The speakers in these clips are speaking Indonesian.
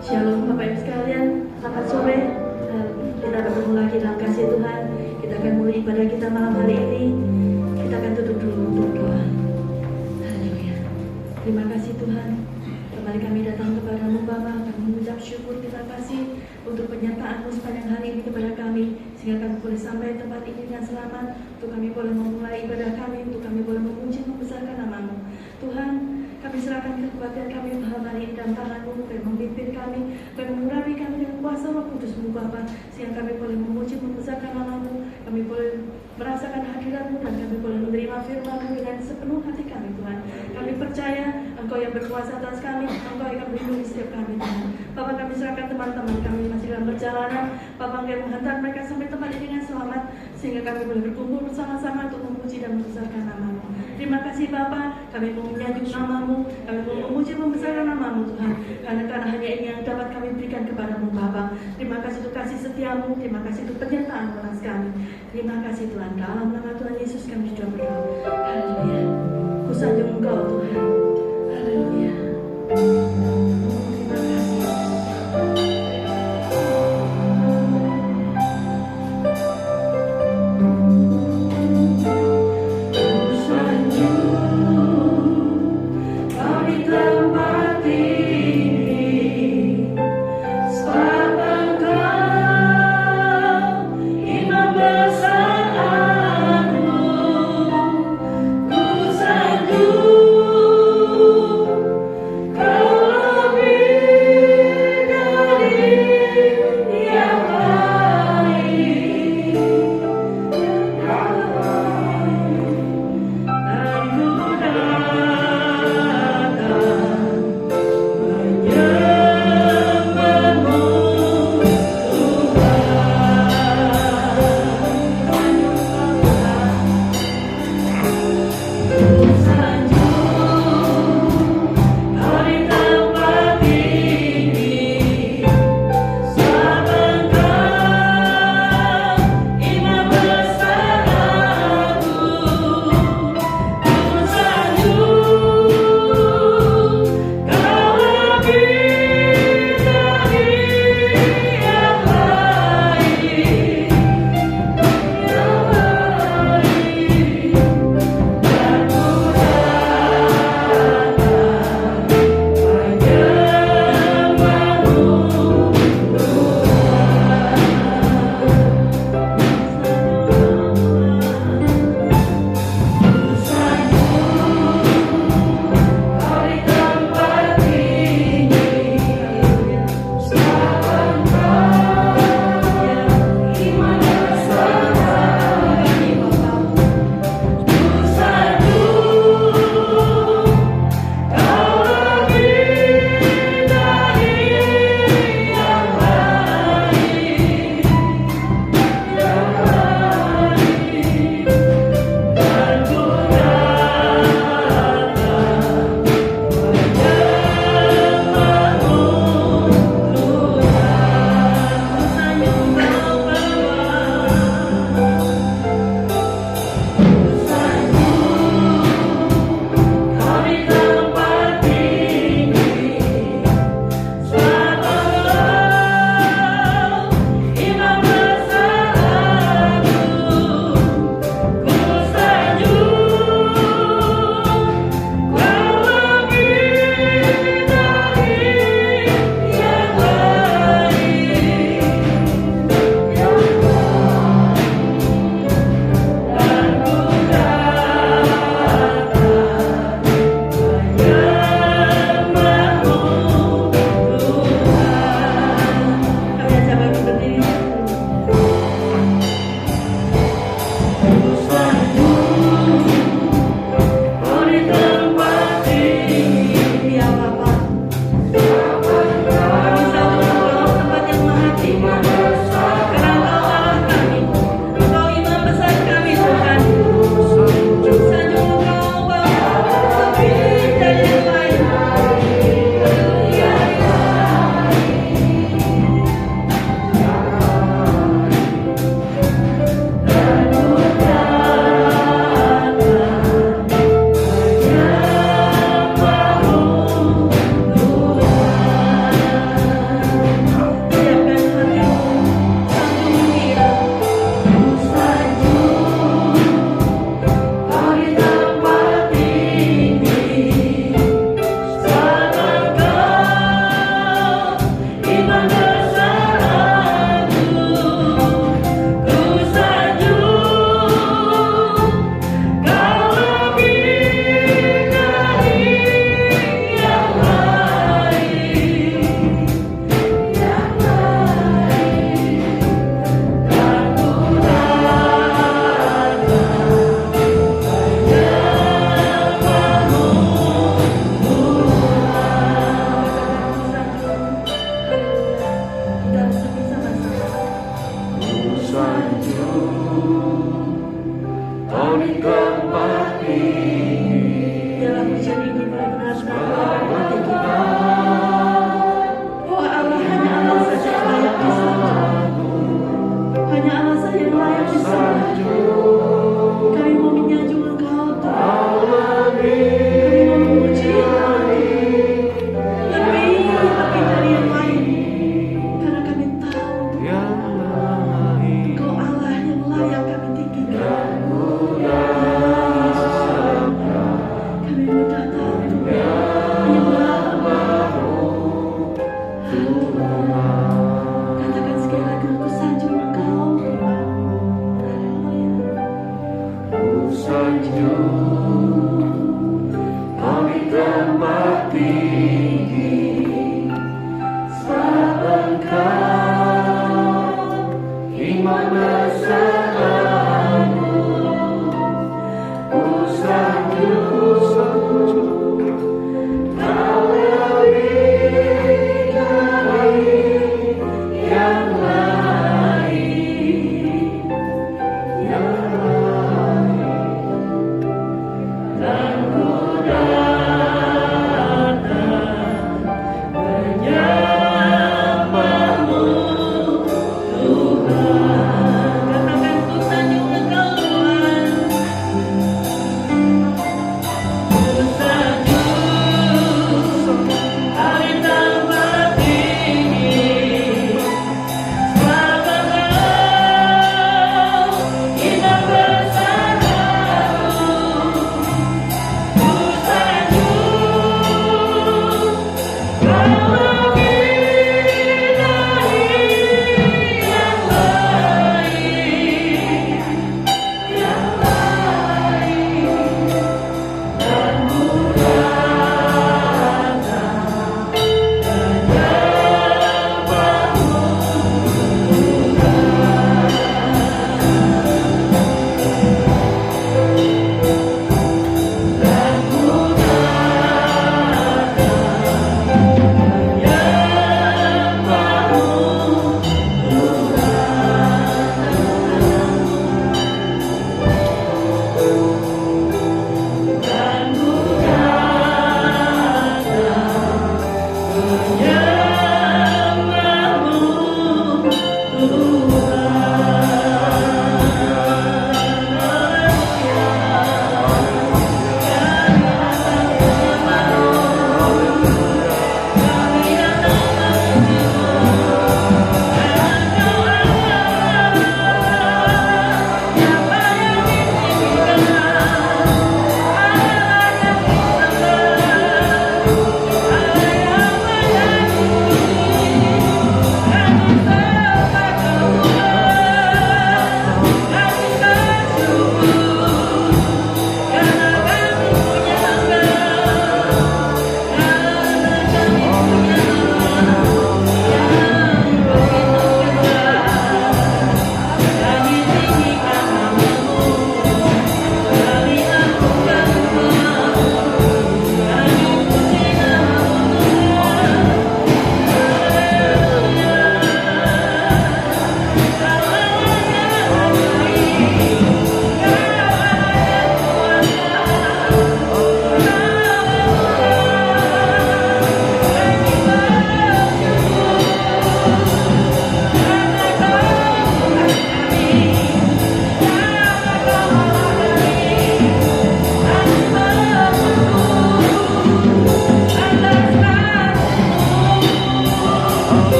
Shalom Bapak Ibu sekalian, selamat sore. Kita bertemu lagi dalam kasih Tuhan. Kita akan mulai ibadah kita malam hari ini. Kita akan tutup dulu untuk doa. Haleluya. Terima kasih Tuhan. Kembali kami datang kepada-Mu Bapa. Kami mengucap syukur, terima kasih untuk penyertaan-Mu sepanjang hari ini kepada kami, sehingga kami boleh sampai tempat ini dengan selamat. Untuk kami boleh memulai ibadah kami, untuk kami boleh memuji membesarkan nama-Mu. Tuhan, kami serahkan kekuatan kami malam hari ini dalam tangan-Mu, dan memimpin kami, dan mengurapi kami dengan kuasa Roh Kudus-Mu Bapa, sehingga kami boleh memuji membesarkan nama-Mu, kami boleh merasakan hadirat-Mu, dan kami boleh menerima firman-Mu dengan sepenuh hati kami Tuhan. Kami percaya Engkau yang berkuasa atas kami, Engkau yang akan melindungi setiap kami Tuhan. Bapak, kami serahkan teman-teman kami masih dalam perjalanan. Bapak, Engkau yang menghantar mereka sampai tempat ini dengan selamat, sehingga kami boleh berkumpul bersama-sama untuk memuji dan membesarkan nama-Mu. Terima kasih Bapak, kami mau menyanjung nama-Mu, kami mau memuji membesarkan nama-Mu Tuhan, karena hanya ini yang dapat kami berikan kepada-Mu Bapak. Terima kasih untuk kasih setia-Mu, terima kasih untuk penyertaan atas kami. Terima kasih Tuhan, dalam nama Tuhan Yesus kami sudah berdoa. Haleluya. Ku sanjung Engkau Tuhan. Haleluya. Terima kasih. Ku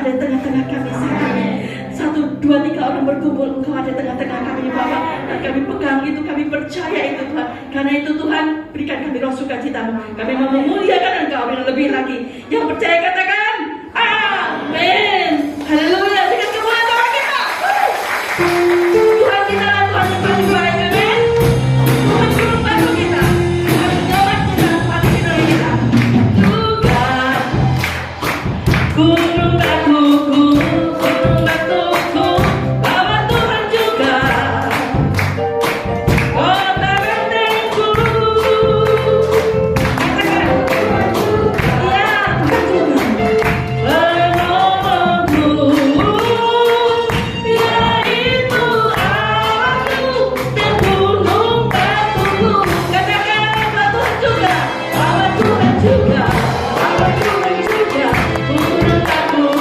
ada di tengah-tengah kami saat ini. 1, 2, 3 orang berkumpul, Engkau ada di tengah-tengah kami Bapa. Dan kami pegang itu, kami percaya itu Tuhan. Karena itu Tuhan, berikan kami roh sukacita-Mu. Kami mau memuliakan Engkau yang lebih lagi. Yang percaya katakan, amin. Haleluya. Dengan kemuliaan Tuhan kita. Tuhan kita adalah Tuhan yang paling baik. Amin. Tuhan juru bantu kita. Tuhan jawab kita, Tuhan penolong kita. Juga gunung batuku, gunung batuku, bahwa Tuhan juga kota bentengku. Katakan, iya Tuhan juga penolongku, yaitu Allahku dan gunung batuku. Katakan, bahwa Tuhan juga, bahwa Tuhan juga, bahwa Tuhan juga gunung batuku.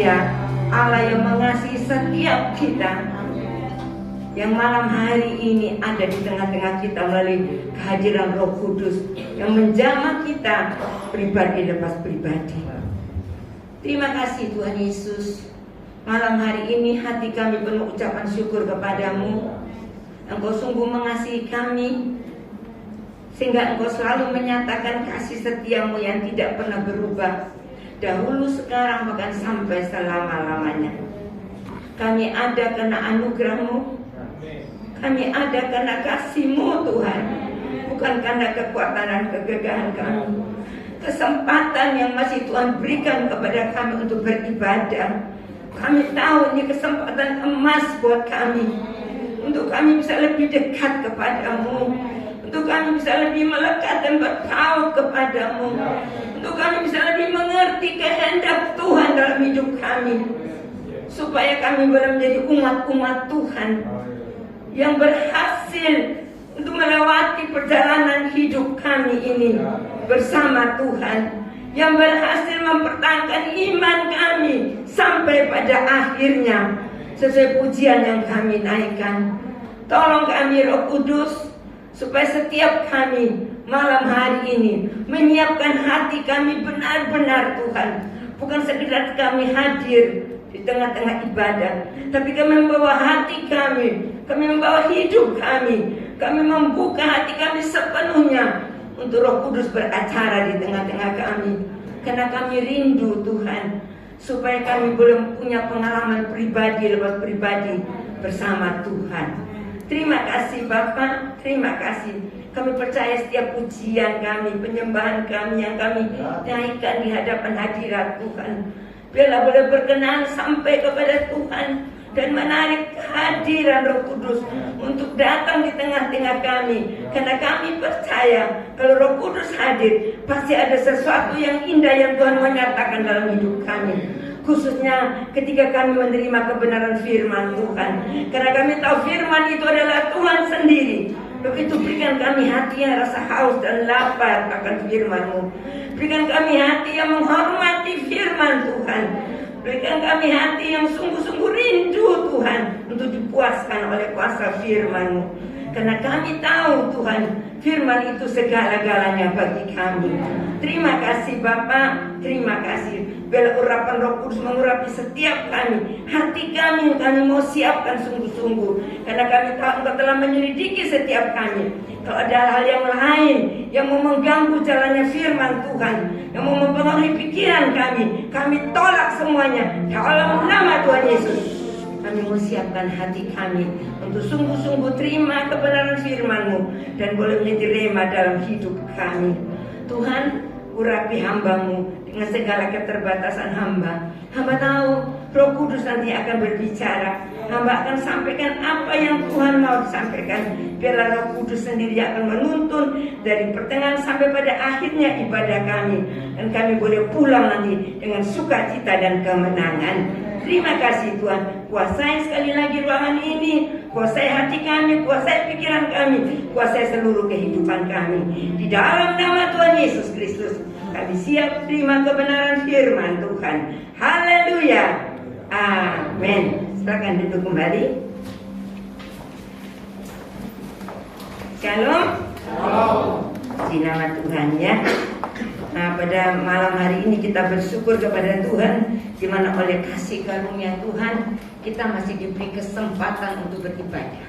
setia, Allah yang mengasihi setiap kita, yang malam hari ini ada di tengah-tengah kita melalui kehadiran Roh Kudus yang menjamah kita pribadi lepas pribadi. Terima kasih Tuhan Yesus. Malam hari ini hati kami penuh ucapan syukur kepadamu. Engkau sungguh mengasihi kami, sehingga Engkau selalu menyatakan kasih setiamu yang tidak pernah berubah, dahulu, sekarang, bahkan sampai selama-lamanya. Kami ada karena anugerah-Mu, kami ada karena kasih-Mu Tuhan, bukan karena kekuatan dan kegagahan kami. Kesempatan yang masih Tuhan berikan kepada kami untuk beribadah, kami tahu ini kesempatan emas buat kami, untuk kami bisa lebih dekat kepadamu, untuk kami bisa lebih melekat dan bertaut kepadamu, untuk kami bisa lebih mengerti kehendak Tuhan dalam hidup kami, supaya kami boleh menjadi umat-umat Tuhan yang berhasil untuk melewati perjalanan hidup kami ini bersama Tuhan, yang berhasil mempertahankan iman kami sampai pada akhirnya sesuai pujian yang kami naikkan. Tolong kami Roh Kudus, supaya setiap kami malam hari ini menyiapkan hati kami benar-benar Tuhan, bukan sekedar kami hadir di tengah-tengah ibadah, tapi kami membawa hati kami membawa hidup kami membuka hati kami sepenuhnya untuk Roh Kudus beracara di tengah-tengah kami. Karena kami rindu Tuhan, supaya kami boleh punya pengalaman pribadi lepas pribadi bersama Tuhan. Terima kasih Bapa, terima kasih. Kami percaya setiap pujian kami, penyembahan kami yang kami naikkan di hadapan hadirat Tuhan, biarlah boleh berkenan sampai kepada Tuhan dan menarik kehadiran Roh Kudus untuk datang di tengah-tengah kami. Karena kami percaya kalau Roh Kudus hadir, pasti ada sesuatu yang indah yang Tuhan menyatakan dalam hidup kami, khususnya ketika kami menerima kebenaran firman Tuhan. Karena kami tahu firman itu adalah Tuhan sendiri. Begitu berikan kami hati yang rasa haus dan lapar akan firman-Mu. Berikan kami hati yang menghormati firman Tuhan. Berikan kami hati yang sungguh-sungguh rindu Tuhan untuk dipuaskan oleh kuasa firman-Mu. Karena kami tahu Tuhan, firman itu segala-galanya bagi kami. Terima kasih Bapa, terima kasih. Biarlah urapan Roh Kudus mengurapi setiap kami, hati kami yang kami mau siapkan sungguh-sungguh. Karena kami tahu Engkau telah menyelidiki setiap kami. Kalau ada hal yang lain yang mau mengganggu jalannya firman Tuhan, yang mau mempengaruhi pikiran kami tolak semuanya dalam nama Tuhan Yesus. Kami mau siapkan hati kami untuk sungguh-sungguh terima kebenaran firman-Mu dan boleh menjadi rema dalam hidup kami. Tuhan, urapi hamba-Mu dengan segala keterbatasan hamba. Hamba tahu Roh Kudus nanti akan berbicara. Hamba akan sampaikan apa yang Tuhan mau disampaikan. Biarlah Roh Kudus sendiri akan menuntun dari pertengahan sampai pada akhirnya ibadah kami, dan kami boleh pulang nanti dengan sukacita dan kemenangan. Terima kasih Tuhan. Kuasai sekali lagi ruangan ini, kuasai hati kami, kuasai pikiran kami, kuasai seluruh kehidupan kami. Di dalam nama Tuhan Yesus Kristus, kami siap terima kebenaran firman Tuhan. Haleluya. Amin. Silakan duduk kembali. Shalom. Di nama Tuhan ya. Nah, pada malam hari ini kita bersyukur kepada Tuhan, di mana oleh kasih karunia Tuhan kita masih diberi kesempatan untuk beribadah.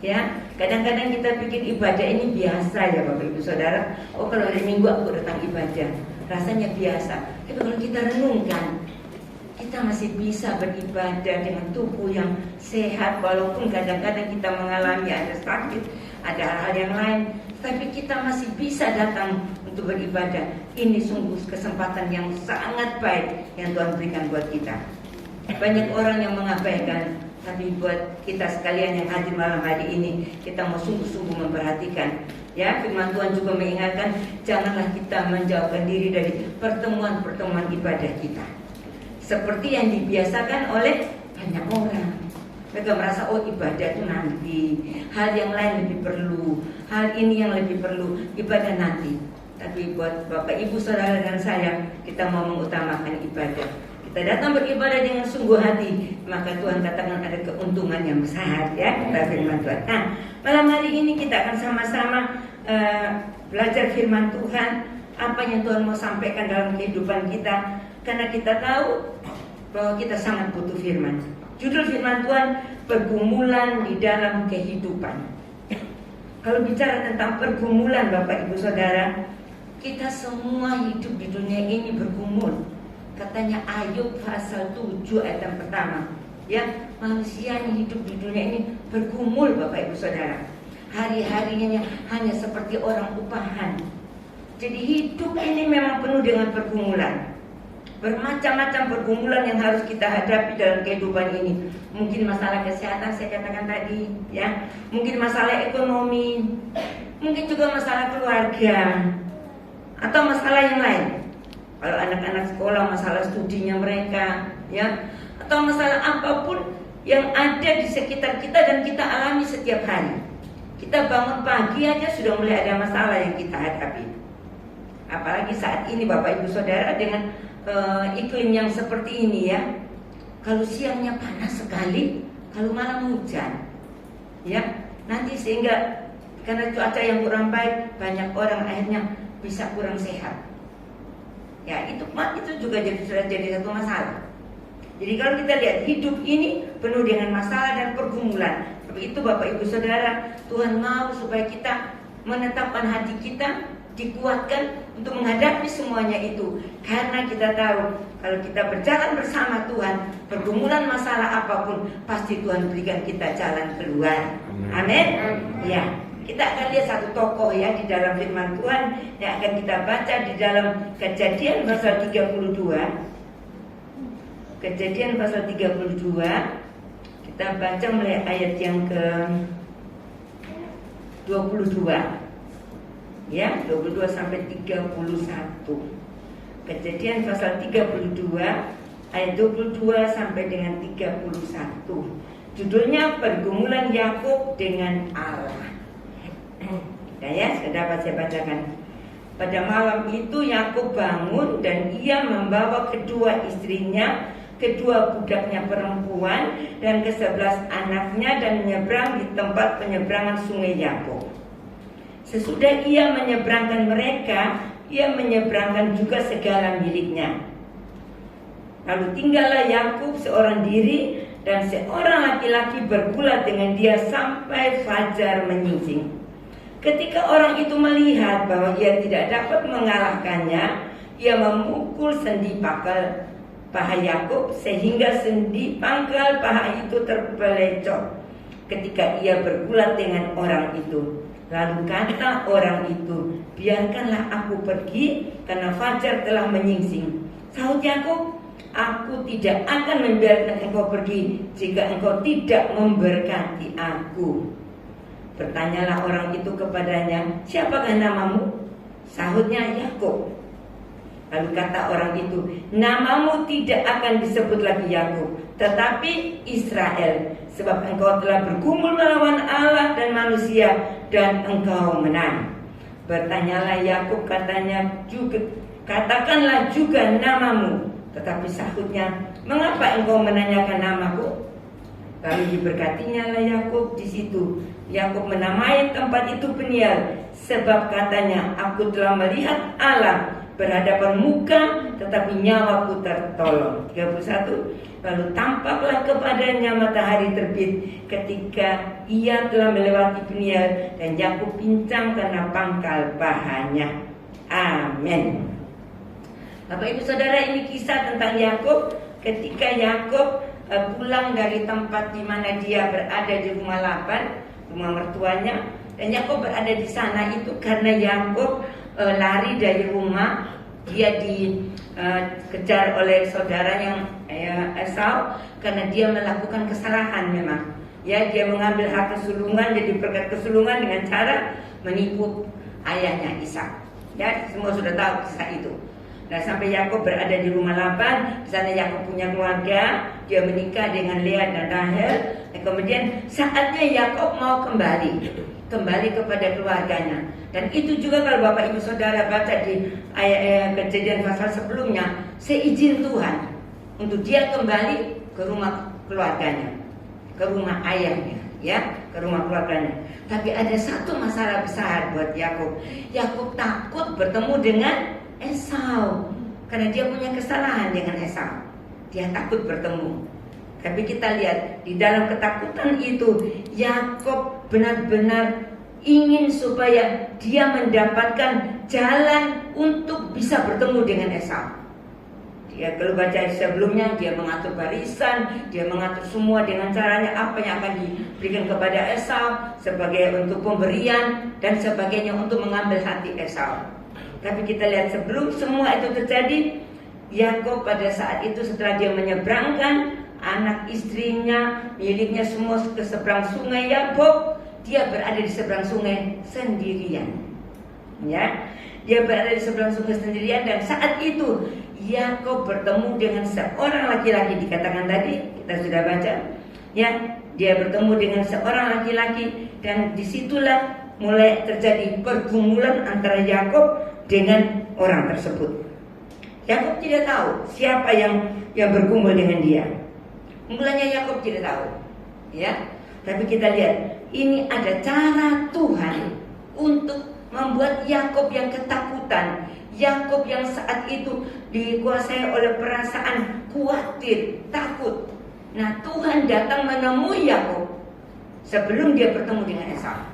Ya, kadang-kadang kita pikir ibadah ini biasa ya Bapak Ibu Saudara. Oh, kalau hari Minggu aku datang ibadah, rasanya biasa. Tapi kalau kita renungkan, kita masih bisa beribadah dengan tubuh yang sehat, walaupun kadang-kadang kita mengalami ada sakit, ada hal-hal yang lain, tapi kita masih bisa datang untuk beribadah. Ini sungguh kesempatan yang sangat baik yang Tuhan berikan buat kita. Banyak orang yang mengabaikan, tapi buat kita sekalian yang hadir malam hari ini, kita mau sungguh-sungguh memperhatikan. Ya, firman Tuhan juga mengingatkan, janganlah kita menjauhkan diri dari pertemuan-pertemuan ibadah kita, seperti yang dibiasakan oleh banyak orang. Mereka merasa, oh ibadah itu nanti, hal yang lain lebih perlu, hal ini yang lebih perlu, ibadah nanti. Tapi buat Bapak Ibu Saudara dan saya, kita mau mengutamakan ibadah. kita datang beribadah dengan sungguh hati, maka Tuhan katakan ada keuntungan yang besar, ya, kata firman Tuhan. Nah, malam hari ini kita akan sama-sama belajar firman Tuhan, apa yang Tuhan mau sampaikan dalam kehidupan kita, karena kita tahu bahwa kita sangat butuh firman. Judul firman Tuhan, pergumulan di dalam kehidupan. Kalau bicara tentang pergumulan, Bapak Ibu Saudara, kita semua hidup di dunia ini bergumul. Katanya Ayub pasal 7 ayat yang pertama, ya, manusia yang hidup di dunia ini bergumul, Bapak Ibu Saudara. Hari-harinya hanya seperti orang upahan. Jadi hidup ini memang penuh dengan pergumulan. Bermacam-macam pergumulan yang harus kita hadapi dalam kehidupan ini. Mungkin masalah kesehatan, saya katakan tadi, ya. Mungkin masalah ekonomi, mungkin juga masalah keluarga, atau masalah yang lain. Kalau anak-anak sekolah, masalah studinya mereka, ya, atau masalah apapun yang ada di sekitar kita dan kita alami setiap hari. Kita bangun pagi aja sudah mulai ada masalah yang kita hadapi. Apalagi saat ini, Bapak Ibu Saudara, dengan iklim yang seperti ini, ya. Kalau siangnya panas sekali, kalau malam hujan, ya. Nanti sehingga karena cuaca yang kurang baik, banyak orang akhirnya bisa kurang sehat. Ya, itu juga sudah jadi satu masalah. Jadi kalau kita lihat hidup ini penuh dengan masalah dan pergumulan. Tapi itu Bapak Ibu Saudara, Tuhan mau supaya kita menetapkan hati kita, dikuatkan untuk menghadapi semuanya itu. Karena kita tahu kalau kita berjalan bersama Tuhan, pergumulan masalah apapun pasti Tuhan berikan kita jalan keluar. Amin. Ya, kita akan lihat satu tokoh, ya, di dalam firman Tuhan yang akan kita baca di dalam Kejadian pasal 32. Kejadian pasal 32. Kita baca mulai ayat yang ke 22. Ya, 22 sampai 31. Kejadian pasal 32 ayat 22 sampai dengan 31. Judulnya pergumulan Yakub dengan Allah. Nah, ya, sudah dapat saya bacakan. Pada malam itu Yakub bangun dan ia membawa kedua istrinya, kedua budaknya perempuan dan ke-11 anaknya dan menyeberang di tempat penyeberangan sungai Yakub. Sesudah ia menyeberangkan mereka, ia menyeberangkan juga segala miliknya. Lalu tinggallah Yakub seorang diri dan seorang laki-laki bergulat dengan dia sampai fajar menyingsing. Ketika orang itu melihat bahwa ia tidak dapat mengalahkannya, ia memukul sendi pangkal paha Yakub sehingga sendi pangkal paha itu terpelecok ketika ia bergulat dengan orang itu. Lalu kata orang itu, biarkanlah aku pergi karena fajar telah menyingsing. Sahut Yakub, aku tidak akan membiarkan engkau pergi jika engkau tidak memberkati aku. Bertanyalah orang itu kepadanya, siapakah namamu? Sahutnya Yakub. Lalu kata orang itu, namamu tidak akan disebut lagi Yakub, tetapi Israel, sebab engkau telah bergumul melawan Allah dan manusia dan engkau menang. Bertanyalah Yakub, katakanlah juga namamu. Tetapi sahutnya, mengapa engkau menanyakan namaku? Lalu diberkatinya lah Yakub di situ. Yakub menamai tempat itu Peniel, sebab katanya, aku telah melihat Allah berhadapan muka, tetapi nyawaku tertolong. 31. Lalu tampaklah kepadanya matahari terbit ketika ia telah melewati Peniel, dan Yakub pincang karena pangkal pahanya. Amin. Bapak Ibu Saudara, ini kisah tentang Yakub ketika Yakub pulang dari tempat di mana dia berada di rumah Laban, rumah mertuanya, dan Yakub berada di sana itu karena Yakub lari dari rumah. Dia dikejar oleh saudaranya Esau karena dia melakukan kesalahan memang. Ya, dia mengambil hak kesulungan, jadi berkat kesulungan dengan cara menipu ayahnya Ishak. Ya, semua sudah tahu kisah itu. Nah, sampai Yakub berada di rumah Laban, di sana Yakub punya keluarga, dia menikah dengan Lea dan Rahel. Dan kemudian saatnya Yakub mau kembali kepada keluarganya. Dan itu juga kalau Bapak Ibu Saudara baca di ayat Kejadian pasal sebelumnya, seizin Tuhan. untuk dia kembali ke rumah keluarganya, ke rumah ayahnya, ya, ke rumah keluarganya. Tapi ada satu masalah besar buat Yakub. Yakub takut bertemu dengan Esau karena dia punya kesalahan dengan Esau. Dia takut bertemu. Tapi kita lihat di dalam ketakutan itu, Yakub benar-benar ingin supaya dia mendapatkan jalan untuk bisa bertemu dengan Esau. Dia kalau baca sebelumnya, dia mengatur barisan, dia mengatur semua dengan caranya apa yang akan diberikan kepada Esau sebagai untuk pemberian dan sebagainya untuk mengambil hati Esau. Tapi kita lihat sebelum semua itu terjadi, Yakub pada saat itu setelah dia menyeberangkan anak istrinya, miliknya semua ke seberang sungai Yabok, dia berada di seberang sungai sendirian. Ya, dia berada di seberang sungai sendirian dan saat itu Yakub bertemu dengan seorang laki-laki, dikatakan tadi kita sudah baca. Ya, dia bertemu dengan seorang laki-laki dan disitulah mulai terjadi pergumulan antara Yakub dengan orang tersebut. Yakub tidak tahu siapa yang bergumul dengan dia. Mulanya Yakub tidak tahu, ya. Tapi kita lihat, ini ada cara Tuhan untuk membuat Yakub yang ketakutan, Yakub yang saat itu dikuasai oleh perasaan khawatir, takut. Nah, Tuhan datang menemui Yakub sebelum dia bertemu dengan Esau.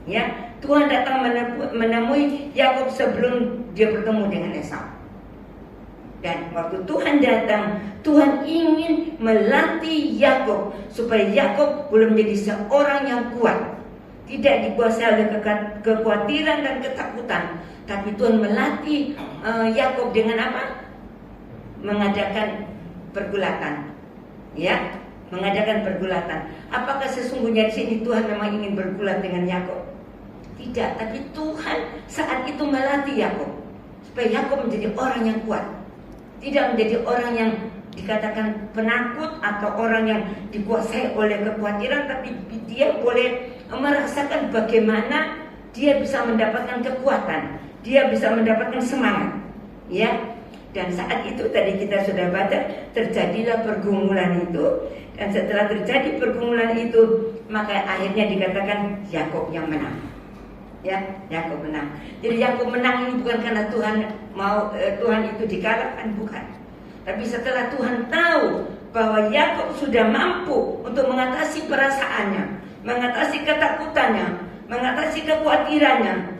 Ya, Tuhan datang menemui Yakub sebelum dia bertemu dengan Esau. Dan waktu Tuhan datang, Tuhan ingin melatih Yakub supaya Yakub belum menjadi seorang yang kuat, tidak dikuasai oleh kekhawatiran dan ketakutan. Tapi Tuhan melatih Yakub dengan apa? Mengadakan pergulatan, ya, mengadakan pergulatan. Apakah sesungguhnya di sini Tuhan memang ingin bergulat dengan Yakub? Tidak, tapi Tuhan saat itu melatih Yakub supaya Yakub menjadi orang yang kuat. Tidak menjadi orang yang dikatakan penakut atau orang yang dikuasai oleh kekhawatiran, tapi dia boleh merasakan bagaimana dia bisa mendapatkan kekuatan, dia bisa mendapatkan semangat, ya. Dan saat itu tadi kita sudah baca, terjadilah pergumulan itu, dan setelah terjadi pergumulan itu, maka akhirnya dikatakan Yakub yang menang. Ya, Yakub menang. Jadi Yakub menang ini bukan karena Tuhan mau Tuhan itu dikalahkan, bukan. Tapi setelah Tuhan tahu bahwa Yakub sudah mampu untuk mengatasi perasaannya, mengatasi ketakutannya, mengatasi kekhawatirannya,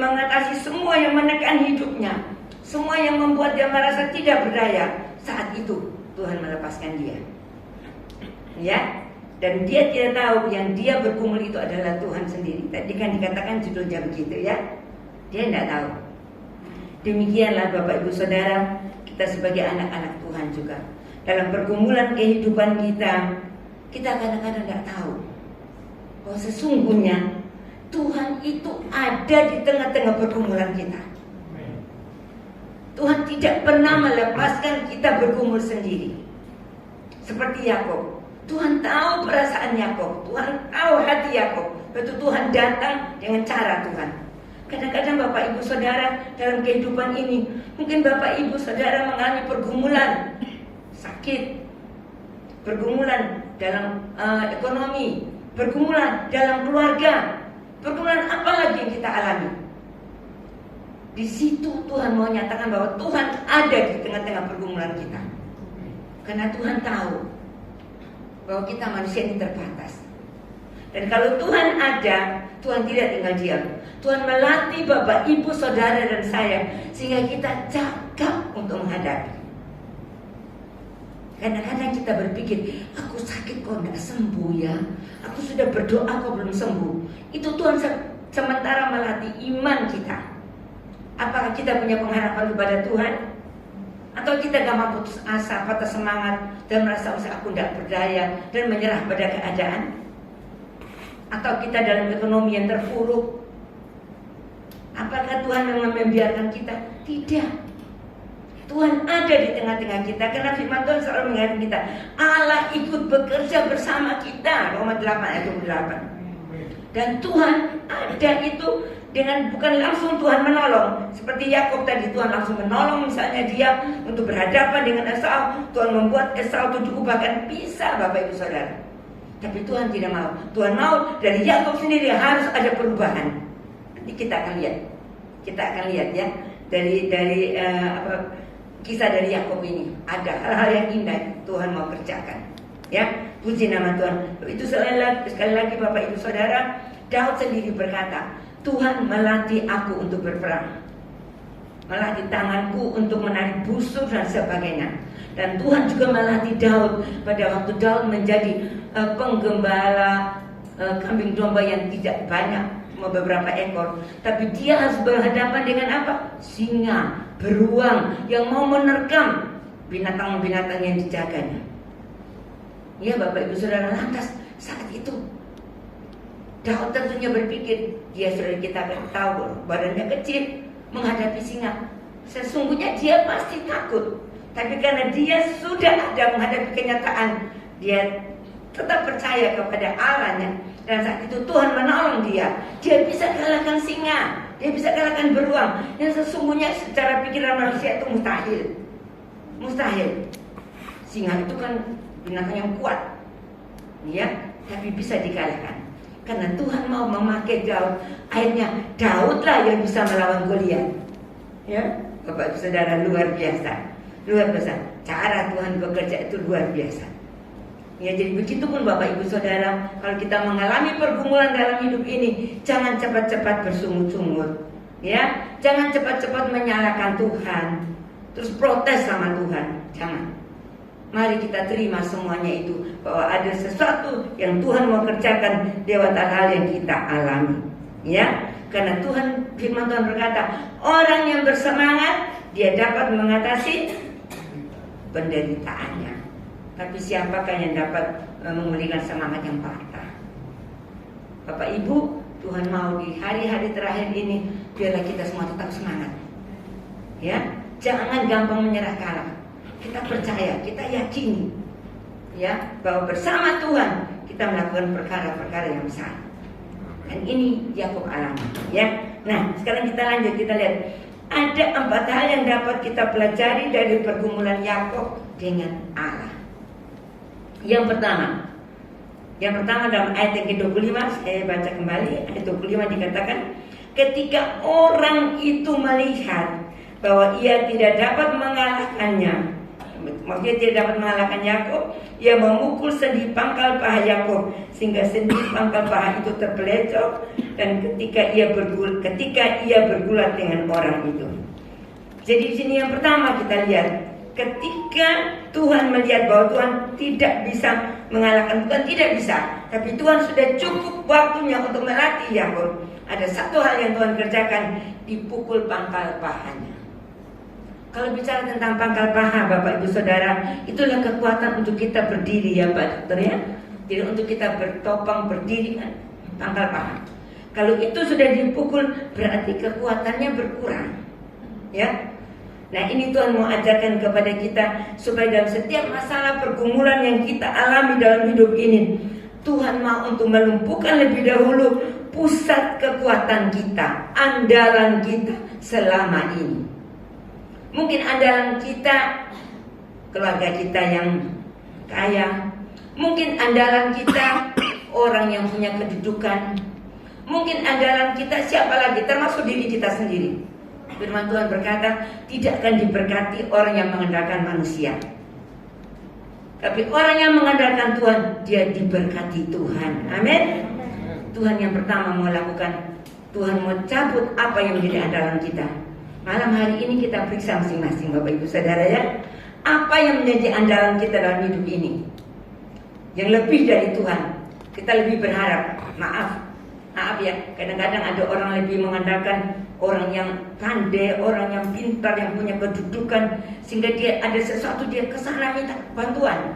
mengatasi semua yang menekan hidupnya, semua yang membuat dia merasa tidak berdaya. Saat itu Tuhan melepaskan dia. Ya. Dan dia tidak tahu yang dia bergumul itu adalah Tuhan sendiri. Tadi kan dikatakan judulnya begitu, ya. Dia tidak tahu. Demikianlah Bapak Ibu Saudara, kita sebagai anak-anak Tuhan juga, dalam pergumulan kehidupan kita kadang-kadang tidak tahu bahwa sesungguhnya Tuhan itu ada di tengah-tengah pergumulan kita. Tuhan tidak pernah melepaskan kita bergumul sendiri. Seperti Yakub, Tuhan tahu perasaan Yakub, Tuhan tahu hati Yakub. Betul, Tuhan datang dengan cara Tuhan. Kadang-kadang Bapak Ibu Saudara dalam kehidupan ini, mungkin Bapak Ibu Saudara mengalami pergumulan, sakit, pergumulan dalam ekonomi, pergumulan dalam keluarga, pergumulan apa lagi yang kita alami. Di situ Tuhan mau nyatakan bahwa Tuhan ada di tengah-tengah pergumulan kita. Karena Tuhan tahu bahwa kita manusia ini terbatas. Dan kalau Tuhan ada, Tuhan tidak tinggal diam. Tuhan melatih Bapak, Ibu, Saudara dan saya sehingga kita cakap untuk menghadapi. Kadang-kadang kita berpikir, aku sakit kok tidak sembuh ya, aku sudah berdoa kok belum sembuh. Itu Tuhan sementara melatih iman kita. Apakah kita punya pengharapan kepada Tuhan? Atau kita gampang putus asa, patah semangat, dan merasa aku tidak berdaya dan menyerah pada keadaan? Atau kita dalam ekonomi yang terpuruk? Apakah Tuhan memang membiarkan kita? Tidak. Tuhan ada di tengah-tengah kita, karena firman Tuhan selalu mengingatkan kita, Allah ikut bekerja bersama kita. Roma 8 ayat 28. Dan Tuhan ada itu dengan bukan langsung Tuhan menolong. Seperti Yakub tadi, Tuhan langsung menolong misalnya dia untuk berhadapan dengan Esau. Tuhan membuat Esau itu cukup bahkan pisah, Bapak Ibu Saudara. Tapi Tuhan tidak mau. Tuhan mau dari Yakub sendiri harus ada perubahan. Nanti kita akan lihat. Kita akan lihat ya dari kisah dari Yakub ini. Ada hal-hal yang indah Tuhan mau kerjakan. Ya, puji nama Tuhan. Itu sekali lagi Bapak Ibu Saudara, Daud sendiri berkata, Tuhan melatih aku untuk berperang, melatih tanganku untuk menarik busur dan sebagainya. Dan Tuhan juga melatih Daud pada waktu Daud menjadi penggembala kambing domba yang tidak banyak, cuma beberapa ekor. Tapi dia harus berhadapan dengan apa? Singa, beruang yang mau menerkam binatang-binatang yang dijaganya. Ya Bapak Ibu Saudara, lantas saat itu Daud tentunya berpikir, dia sudah kita tahu badannya kecil menghadapi singa. Sesungguhnya dia pasti takut. Tapi karena dia sudah ada menghadapi kenyataan, dia tetap percaya kepada Allahnya. Dan saat itu Tuhan menolong dia. Dia bisa kalahkan singa, dia bisa kalahkan beruang. Yang sesungguhnya secara pikiran manusia itu mustahil. Mustahil. Singa itu kan binatang yang kuat, ya, tapi bisa dikalahkan. Karena Tuhan mau memakai Daud, akhirnya Daudlah yang bisa melawan Goliat. Ya, Bapak Ibu Saudara, luar biasa, luar biasa. Cara Tuhan bekerja itu luar biasa. Ya, jadi begitu pun Bapak Ibu Saudara, kalau kita mengalami pergumulan dalam hidup ini, jangan cepat-cepat bersungut-sungut. Ya, jangan cepat-cepat menyalahkan Tuhan, terus protes sama Tuhan. Jangan. Mari kita terima semuanya itu, bahwa ada sesuatu yang Tuhan mau kerjakan lewat hal yang kita alami. Ya, karena firman Tuhan berkata, orang yang bersemangat dia dapat mengatasi penderitaannya. Tapi siapakah yang dapat memulihkan semangat yang patah? Bapak Ibu, Tuhan mau di hari-hari terakhir ini biarlah kita semua tetap semangat. Ya, jangan gampang menyerah kalah. Kita percaya, kita yakini, ya, bahwa bersama Tuhan kita melakukan perkara-perkara yang besar. Dan ini Yakub alami, ya. Nah, sekarang kita lanjut, kita lihat ada 4 hal yang dapat kita pelajari dari pergumulan Yakub dengan Allah. Yang pertama dalam ayat yang ke-25, saya baca kembali ayat 25 dikatakan, ketika orang itu melihat bahwa ia tidak dapat mengalahkannya, maksudnya tidak dapat mengalahkan Yakub, ia memukul sendi pangkal paha Yakub sehingga sendi pangkal paha itu terpelecok, dan ketika ia bergulat dengan orang itu. Jadi di sini yang pertama kita lihat, ketika Tuhan melihat bahwa Tuhan tidak bisa mengalahkan, Tuhan tidak bisa, tapi Tuhan sudah cukup waktunya untuk melatih Yakub. Ada satu hal yang Tuhan kerjakan, dipukul pangkal pahanya. Kalau bicara tentang pangkal paha, Bapak Ibu Saudara, itulah kekuatan untuk kita berdiri, ya Pak Dokter, ya. Jadi untuk kita bertopang berdiri kan, pangkal paha. Kalau itu sudah dipukul, berarti kekuatannya berkurang, ya. Nah, ini Tuhan mau ajarkan kepada kita supaya dalam setiap masalah pergumulan yang kita alami dalam hidup ini, Tuhan mau untuk melumpuhkan lebih dahulu pusat kekuatan kita, andalan kita selama ini. Mungkin andalan kita keluarga kita yang kaya, mungkin andalan kita orang yang punya kedudukan, mungkin andalan kita siapa lagi, termasuk diri kita sendiri. Firman Tuhan berkata, tidak akan diberkati orang yang mengandalkan manusia, tapi orang yang mengandalkan Tuhan, dia diberkati Tuhan. Amin. Tuhan yang pertama mau lakukan, Tuhan mau cabut apa yang menjadi andalan kita. Malam hari ini kita periksa masing-masing, Bapak Ibu Saudara, ya. Apa yang menjadi andalan kita dalam hidup ini? Yang lebih dari Tuhan. Kita lebih berharap. Maaf ya, kadang-kadang ada orang lebih mengandalkan orang yang pandai, orang yang pintar, yang punya kedudukan, sehingga dia ada sesuatu, dia kesana minta bantuan.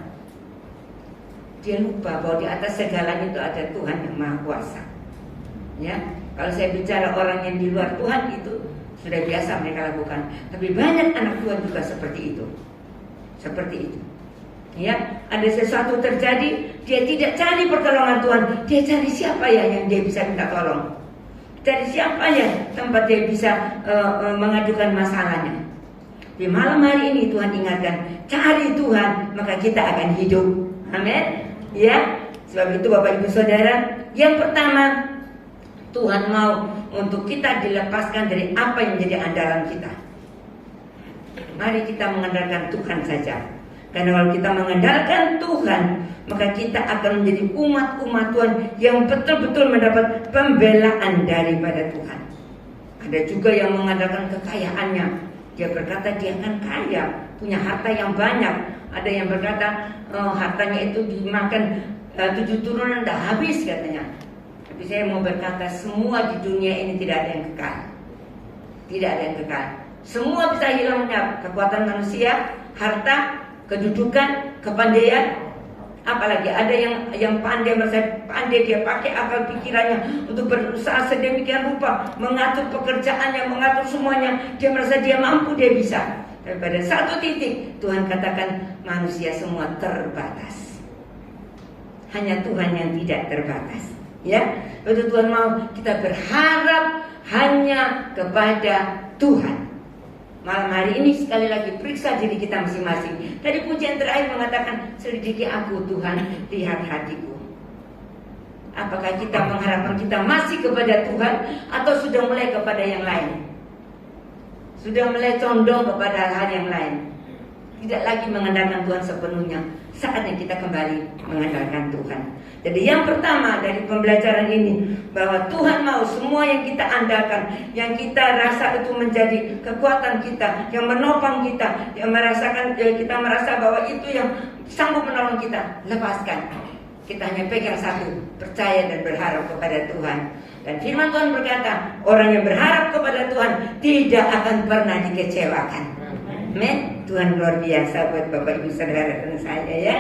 Dia lupa bahwa di atas segalanya itu ada Tuhan yang Maha Kuasa. Ya, kalau saya bicara orang yang di luar Tuhan itu sudah biasa mereka lakukan. Tapi banyak anak Tuhan juga seperti itu. Seperti itu. Ya, ada sesuatu terjadi, dia tidak cari pertolongan Tuhan, dia cari siapa ya yang dia bisa minta tolong. Cari siapa ya tempat dia bisa mengadukan masalahnya. Di malam hari ini Tuhan ingatkan, cari Tuhan maka kita akan hidup. Amin. Ya, sebab itu Bapak Ibu Saudara, yang pertama Tuhan mau untuk kita dilepaskan dari apa yang menjadi andalan kita. Mari kita mengandalkan Tuhan saja. Karena kalau kita mengandalkan Tuhan, maka kita akan menjadi umat-umat Tuhan yang betul-betul mendapat pembelaan daripada Tuhan. Ada juga yang mengandalkan kekayaannya. Dia berkata dia akan kaya, punya harta yang banyak. Ada yang berkata hartanya itu dimakan 7 turunan dah habis katanya. Tapi saya mau berkata semua di dunia ini tidak ada yang kekal. Tidak ada yang kekal. Semua bisa hilangnya, kekuatan manusia, harta, kedudukan, kepandaian. Apalagi ada yang pandai, merasa pandai, dia pakai akal pikirannya untuk berusaha sedemikian rupa mengatur pekerjaannya, mengatur semuanya. Dia merasa dia mampu, dia bisa. Dan pada satu titik Tuhan katakan manusia semua terbatas. Hanya Tuhan yang tidak terbatas. Ya, betul Tuhan mau kita berharap hanya kepada Tuhan. Malam hari ini sekali lagi periksa diri kita masing-masing. Tadi pujian terakhir mengatakan, selidiki aku Tuhan, lihat hatiku. Apakah kita mengharapkan kita masih kepada Tuhan atau sudah mulai kepada yang lain? Sudah mulai condong kepada hal yang lain. Tidak lagi mengandalkan Tuhan sepenuhnya. Saatnya kita kembali mengandalkan Tuhan. Jadi yang pertama dari pembelajaran ini, bahwa Tuhan mau semua yang kita andalkan, yang kita rasa itu menjadi kekuatan kita, yang menopang kita, yang kita merasa bahwa itu yang sanggup menolong kita, lepaskan. Kita hanya pegang satu, percaya dan berharap kepada Tuhan. Dan firman Tuhan berkata, orang yang berharap kepada Tuhan tidak akan pernah dikecewakan. Amin. Tuhan luar biasa buat Bapak Ibu Saudara dan saya ya.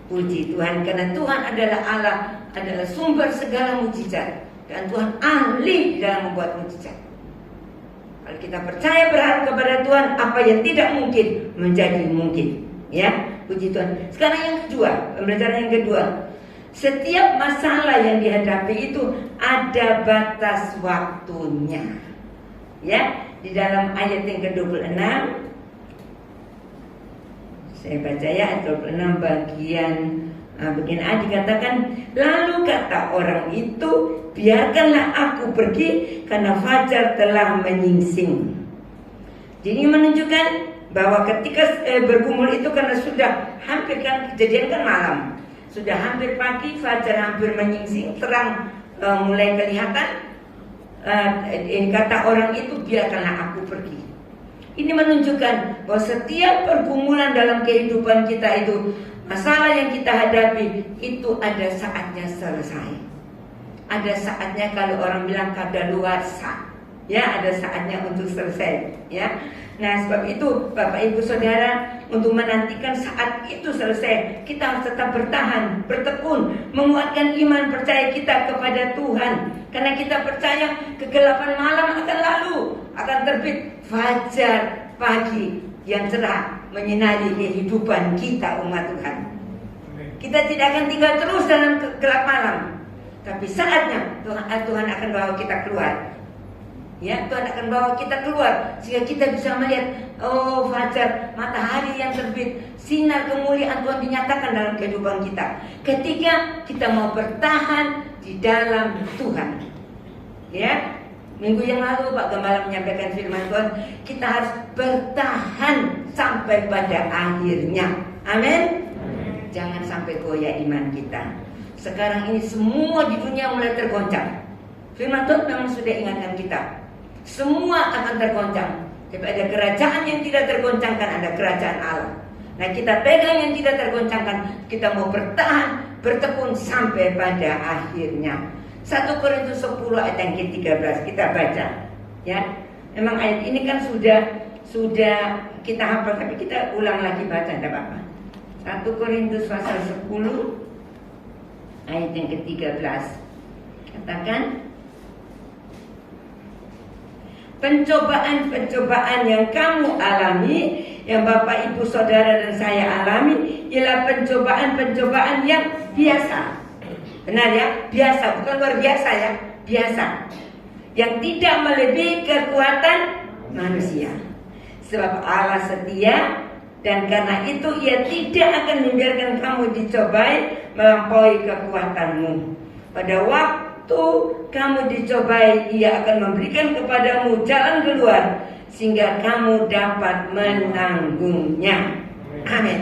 Puji Tuhan, karena Tuhan adalah Allah, adalah sumber segala mukjizat, dan Tuhan ahli dalam membuat mukjizat. Kalau kita percaya berharap kepada Tuhan, apa yang tidak mungkin menjadi mungkin. Ya, puji Tuhan. Sekarang yang kedua, pembelajaran yang kedua. Setiap masalah yang dihadapi itu ada batas waktunya. Ya, di dalam ayat yang ke-26 saya baca ya, ayat 26 bagian A dikatakan, lalu kata orang itu, biarkanlah aku pergi karena fajar telah menyingsing. Jadi menunjukkan bahwa ketika bergumul itu karena sudah hampir, kan kejadian kan malam, sudah hampir pagi, fajar hampir menyingsing, terang mulai kelihatan. Kata orang itu, biarkanlah aku pergi. Ini menunjukkan bahwa setiap pergumulan dalam kehidupan kita itu, masalah yang kita hadapi itu ada saatnya selesai. Ada saatnya, kalau orang bilang kadaluarsa, ya, ada saatnya untuk selesai, ya. Nah, sebab itu Bapak Ibu Saudara, untuk menantikan saat itu selesai, kita harus tetap bertahan, bertekun, menguatkan iman percaya kita kepada Tuhan. Karena kita percaya kegelapan malam akan lalu, akan terbit fajar pagi yang cerah menyinari kehidupan kita umat Tuhan. Kita tidak akan tinggal terus dalam gelap malam, tapi saatnya Tuhan akan bawa kita keluar. Ya, Tuhan akan bawa kita keluar sehingga kita bisa melihat, oh, fajar, matahari yang terbit, sinar kemuliaan Tuhan dinyatakan dalam kehidupan kita. Ketika kita mau bertahan di dalam Tuhan. Ya, minggu yang lalu Pak Gembala menyampaikan firman Tuhan, kita harus bertahan sampai pada akhirnya. Amin. Jangan sampai goyah iman kita. Sekarang ini semua di dunia mulai tergoncang. Firman Tuhan memang sudah ingatkan kita, semua akan tergoncang. Tapi ada kerajaan yang tidak tergoncangkan, ada kerajaan Allah. Nah, kita pegang yang tidak tergoncangkan, kita mau bertahan, bertekun sampai pada akhirnya. 1 Korintus 10 ayat yang ke-13 kita baca. Ya, memang ayat ini kan sudah kita hafal, tapi kita ulang lagi baca, tidak apa-apa. 1 Korintus pasal 10 ayat yang ke-13 katakan, pencobaan-pencobaan yang kamu alami, yang Bapak Ibu Saudara dan saya alami, ialah pencobaan-pencobaan yang biasa. Benar ya, biasa, bukan luar biasa ya, biasa. yang tidak melebihi kekuatan manusia. Sebab Allah setia, dan karena itu Ia tidak akan membiarkan kamu dicobai melampaui kekuatanmu. Pada waktu kamu dicobai, Ia akan memberikan kepadamu jalan keluar sehingga kamu dapat menanggungnya. Amin.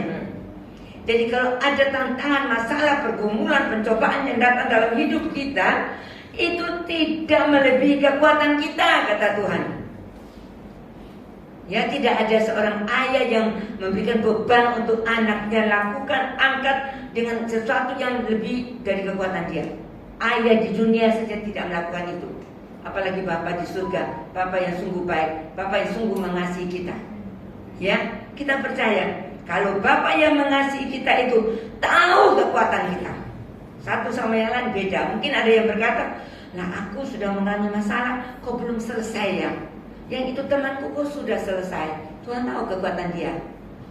Jadi kalau ada tantangan, masalah, pergumulan, pencobaan yang datang dalam hidup kita, itu tidak melebihi kekuatan kita, kata Tuhan. Ya, tidak ada seorang ayah yang memberikan beban untuk anaknya lakukan, angkat dengan sesuatu yang lebih dari kekuatan dia. Ayah di dunia saja tidak melakukan itu, apalagi Bapa di surga, Bapa yang sungguh baik, Bapa yang sungguh mengasihi kita. Ya, kita percaya kalau Bapa yang mengasihi kita itu tahu kekuatan kita. Satu sama yang lain beda. Mungkin ada yang berkata, "Nah, aku sudah mengalami masalah, kok belum selesai ya? Yang itu temanku kok sudah selesai." Tuhan tahu kekuatan dia.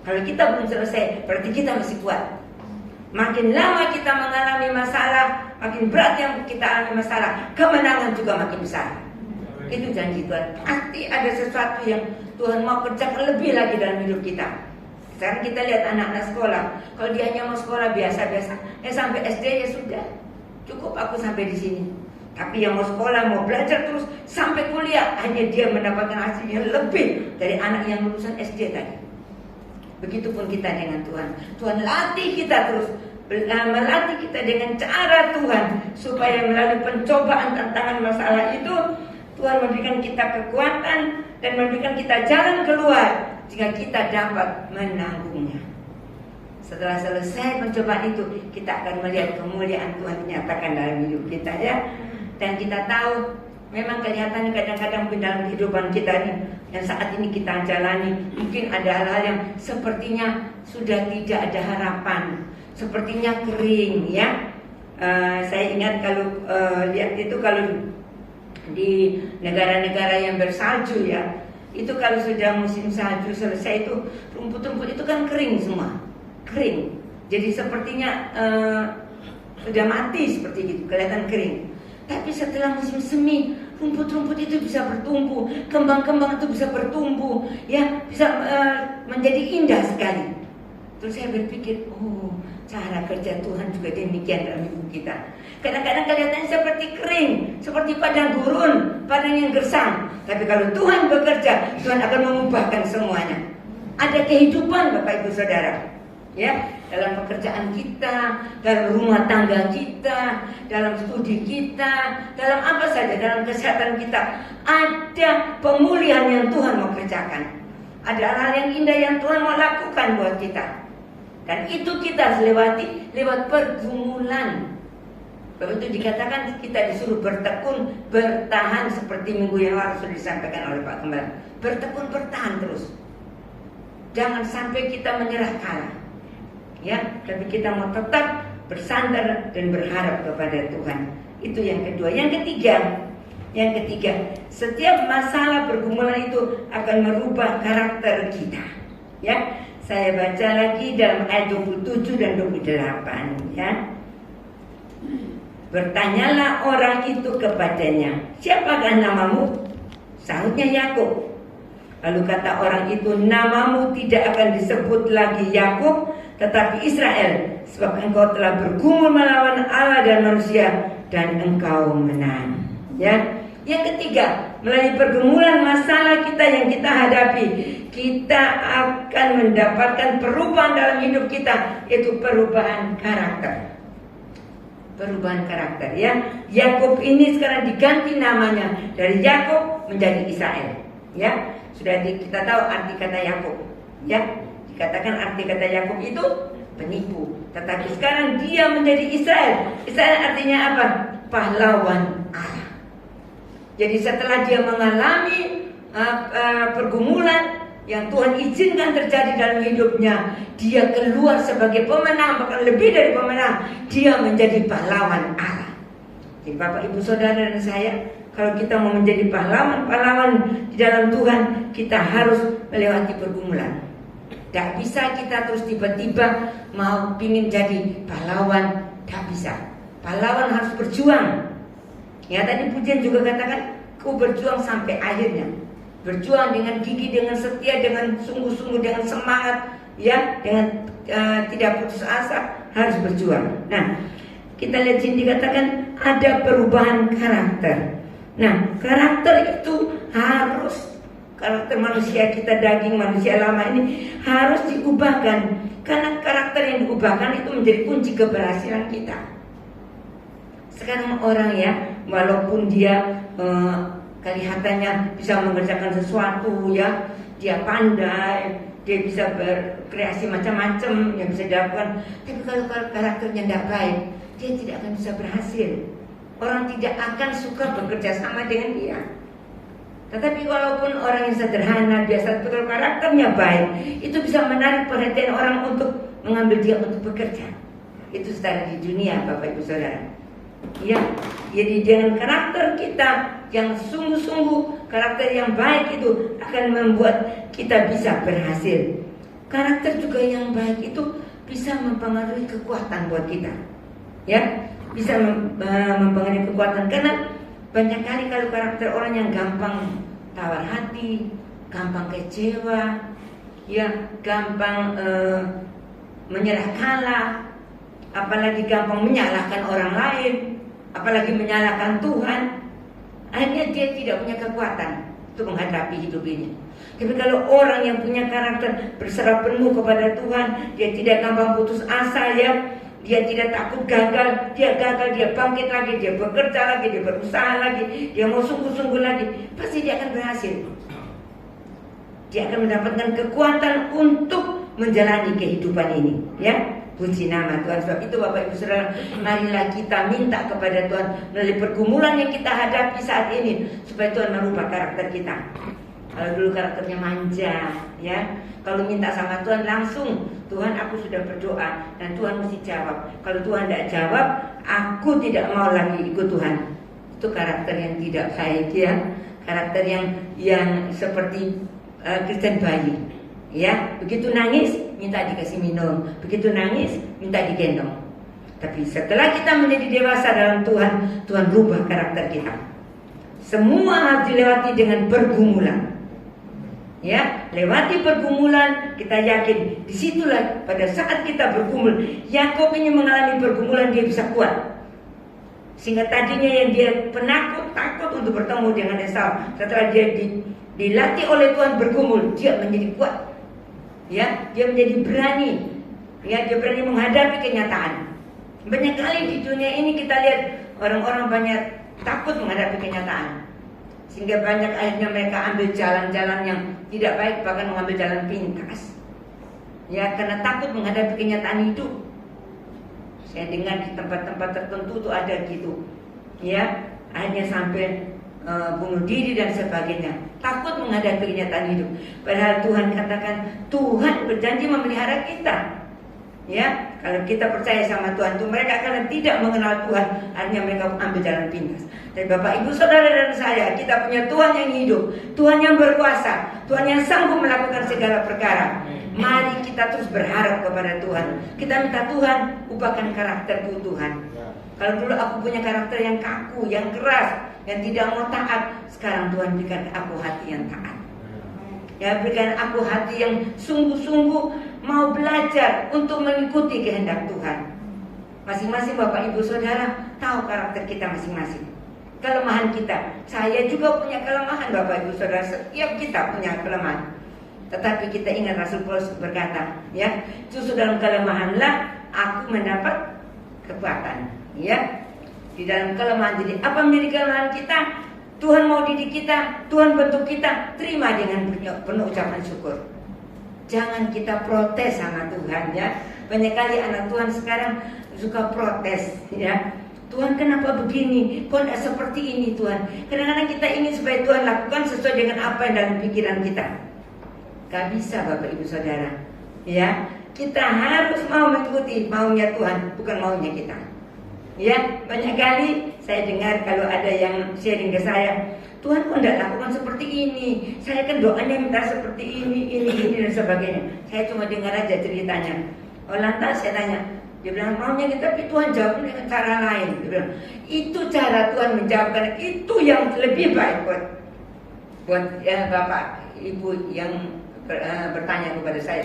Kalau kita belum selesai, berarti kita masih kuat. Makin lama kita mengalami masalah, makin berat yang kita alami masalah, kemenangan juga makin besar. Itu janji Tuhan. Pasti ada sesuatu yang Tuhan mau kerjakan lebih lagi dalam hidup kita. Sekarang kita lihat anak-anak sekolah. Kalau dia hanya mau sekolah biasa-biasa, sampai SD ya sudah, cukup aku sampai di sini. Tapi yang mau sekolah, mau belajar terus sampai kuliah, hanya dia mendapatkan hasil yang lebih dari anak yang lulusan SD tadi. Begitupun kita dengan Tuhan. Tuhan latih kita terus, melatih kita dengan cara Tuhan, supaya melalui pencobaan, tantangan, masalah itu Tuhan memberikan kita kekuatan dan memberikan kita jalan keluar jika kita dapat menanggungnya. Setelah selesai pencobaan itu, kita akan melihat kemuliaan Tuhan dinyatakan dalam hidup kita, ya. Dan kita tahu memang kelihatannya kadang-kadang dalam kehidupan kita ini yang saat ini kita jalani, mungkin ada hal-hal yang sepertinya sudah tidak ada harapan, sepertinya kering, ya. Saya ingat kalau lihat itu kalau di negara-negara yang bersalju, ya, itu kalau sudah musim salju selesai itu rumput-rumput itu kan kering semua, kering. Jadi sepertinya sudah mati seperti itu, kelihatan kering. Tapi setelah musim semi, rumput-rumput itu bisa bertumbuh, kembang-kembang itu bisa bertumbuh, ya, bisa menjadi indah sekali. Terus saya berpikir, oh, cara kerja Tuhan juga demikian dalam hidup kita. Kadang-kadang kelihatannya seperti kering, seperti padang gurun, padang yang gersang. Tapi kalau Tuhan bekerja, Tuhan akan mengubahkan semuanya. Ada kehidupan, Bapak Ibu Saudara, ya, dalam pekerjaan kita, dalam rumah tangga kita, dalam studi kita, dalam apa saja, dalam kesehatan kita, ada pemulihan yang Tuhan mau kerjakan. Ada hal-hal yang indah yang Tuhan mau lakukan buat kita. Dan itu kita harus lewati lewat pergumulan. Sebab itu dikatakan kita disuruh bertekun, bertahan, seperti minggu yang lalu sudah disampaikan oleh Pak Gembala. Bertekun, bertahan terus. Jangan sampai kita menyerah kalah, ya, tapi kita mau tetap bersandar dan berharap kepada Tuhan. Itu yang kedua. Yang ketiga, setiap masalah pergumulan itu akan merubah karakter kita, ya. Saya baca lagi dalam ayat 27 dan 28, ya. Bertanyalah orang itu kepadanya, "Siapakah namamu?" Sahutnya Yakub. Lalu kata orang itu, "Namamu tidak akan disebut lagi Yakub, tetapi Israel, sebab engkau telah bergumul melawan Allah dan manusia, dan engkau menang." Ya. Yang ketiga, melalui pergumulan masalah kita yang kita hadapi, kita akan mendapatkan perubahan dalam hidup kita, yaitu perubahan karakter. Perubahan karakter, ya. Yakub ini sekarang diganti namanya dari Yakub menjadi Israel, ya. Sudah kita tahu arti kata Yakub, ya. Dikatakan arti kata Yakub itu penipu, tetapi sekarang dia menjadi Israel. Israel artinya apa? Pahlawan Allah. Jadi setelah dia mengalami pergumulan yang Tuhan izinkan terjadi dalam hidupnya, dia keluar sebagai pemenang, bahkan lebih dari pemenang. Dia menjadi pahlawan Allah. Jadi Bapak Ibu Saudara dan saya, kalau kita mau menjadi pahlawan di dalam Tuhan, kita harus melewati pergumulan. Tidak bisa kita terus tiba-tiba mau pingin jadi pahlawan, tidak bisa. Pahlawan harus berjuang. Ya, tadi pujian juga katakan, Aku berjuang sampai akhirnya. Berjuang dengan gigih, dengan setia, dengan sungguh-sungguh, dengan semangat, ya, dengan tidak putus asa, harus berjuang. Nah, kita lihat sini dikatakan ada perubahan karakter. Nah, karakter itu harus, karakter manusia kita, daging manusia lama ini harus diubahkan. Karena karakter yang diubahkan itu menjadi kunci keberhasilan kita. Sekarang orang ya, walaupun dia kelihatannya bisa mengerjakan sesuatu, ya, dia pandai, dia bisa berkreasi macam-macam yang bisa dilakukan, tapi kalau karakternya tidak baik, dia tidak akan bisa berhasil. Orang tidak akan suka bekerja sama dengan dia. Tetapi walaupun orang yang sederhana, biasa, kalau karakternya baik, itu bisa menarik perhatian orang untuk mengambil dia untuk bekerja. Itu setara di dunia, Bapak Ibu Saudara. Ya, jadi dengan karakter kita yang sungguh-sungguh, karakter yang baik itu akan membuat kita bisa berhasil. Karakter juga yang baik itu bisa mempengaruhi kekuatan buat kita. Ya, bisa mempengaruhi kekuatan, karena banyak kali kalau karakter orang yang gampang tawar hati, gampang kecewa, ya, gampang menyerah kalah, apalagi gampang menyalahkan orang lain, apalagi menyalahkan Tuhan, akhirnya dia tidak punya kekuatan untuk menghadapi hidup ini. Tapi kalau orang yang punya karakter berserah penuh kepada Tuhan, dia tidak gampang putus asa, ya, dia tidak takut gagal, dia bangkit lagi, dia bekerja lagi, dia berusaha lagi, dia mau sungguh-sungguh lagi, pasti dia akan berhasil. Dia akan mendapatkan kekuatan untuk menjalani kehidupan ini, ya. Puji nama Tuhan. Sebab itu Bapak Ibu Saudara, marilah kita minta kepada Tuhan melalui pergumulan yang kita hadapi saat ini, supaya Tuhan merubah karakter kita. Kalau dulu karakternya manja, ya, kalau minta sama Tuhan langsung, Tuhan aku sudah berdoa dan Tuhan mesti jawab. Kalau Tuhan tidak jawab, aku tidak mau lagi ikut Tuhan. Itu karakter yang tidak baik, ya. Karakter yang seperti Kristen bayi, ya. Begitu nangis minta dikasih minum, begitu nangis minta digendong. Tapi setelah kita menjadi dewasa dalam Tuhan, Tuhan rubah karakter kita. Semua harus dilewati dengan pergumulan. Ya, lewati pergumulan, kita yakin disitulah pada saat kita bergumul. Yakub ini mengalami pergumulan, dia bisa kuat. Sehingga tadinya yang dia penakut, takut untuk bertemu dengan Esau, setelah dia dilatih oleh Tuhan bergumul, dia menjadi kuat. Ya, dia menjadi berani. Ya, dia berani menghadapi kenyataan. Banyak kali di dunia ini kita lihat orang-orang banyak takut menghadapi kenyataan. Sehingga banyak akhirnya mereka ambil jalan-jalan yang tidak baik, bahkan mengambil jalan pintas. Ya, karena takut menghadapi kenyataan hidup. Saya dengar di tempat-tempat tertentu tuh ada gitu. Ya, akhirnya sampai bunuh diri dan sebagainya. Takut menghadapi kenyataan hidup. Padahal Tuhan katakan, Tuhan berjanji memelihara kita. Ya, kalau kita percaya sama Tuhan, tuh mereka akan tidak mengenal Tuhan, akhirnya mereka ambil jalan pintas. Tapi Bapak Ibu Saudara dan saya, kita punya Tuhan yang hidup, Tuhan yang berkuasa, Tuhan yang sanggup melakukan segala perkara. Mari kita terus berharap kepada Tuhan. Kita minta Tuhan, ubahkan karakterku Tuhan. Kalau dulu aku punya karakter yang kaku, yang keras, yang tidak mau taat, sekarang Tuhan berikan aku hati yang taat. Ya, berikan aku hati yang sungguh-sungguh mau belajar untuk mengikuti kehendak Tuhan. Masing-masing Bapak Ibu Saudara tahu karakter kita masing-masing, kelemahan kita. Saya juga punya kelemahan, Bapak Ibu Saudara. Setiap kita punya kelemahan. Tetapi kita ingat Rasul Paulus berkata, ya, justru dalam kelemahanlah aku mendapat kekuatan. Ya, di dalam kelemahan. Jadi apa menjadi kelemahan kita? Tuhan mau didik kita, Tuhan bentuk kita, terima dengan penuh ucapan syukur. Jangan kita protes sama Tuhan, ya. Banyak kali anak Tuhan sekarang suka protes, ya. Tuhan kenapa begini? Kok tidak seperti ini Tuhan? Kadang-kadang kita ingin supaya Tuhan lakukan sesuai dengan apa yang dalam pikiran kita. Gak bisa Bapak Ibu Saudara, ya. Kita harus mau mengikuti maunya Tuhan, bukan maunya kita. Ya, banyak kali saya dengar kalau ada yang sharing ke saya, Tuhan kok tidak lakukan seperti ini? Saya kan doanya minta seperti ini dan sebagainya. Saya cuma dengar aja ceritanya. Oh, lantas saya tanya, Dia bilang maunya kita, tapi Tuhan jawab dengan cara lain. Dia bilang itu cara Tuhan menjawabkan, itu yang lebih baik buat ya, Bapak Ibu yang bertanya kepada saya,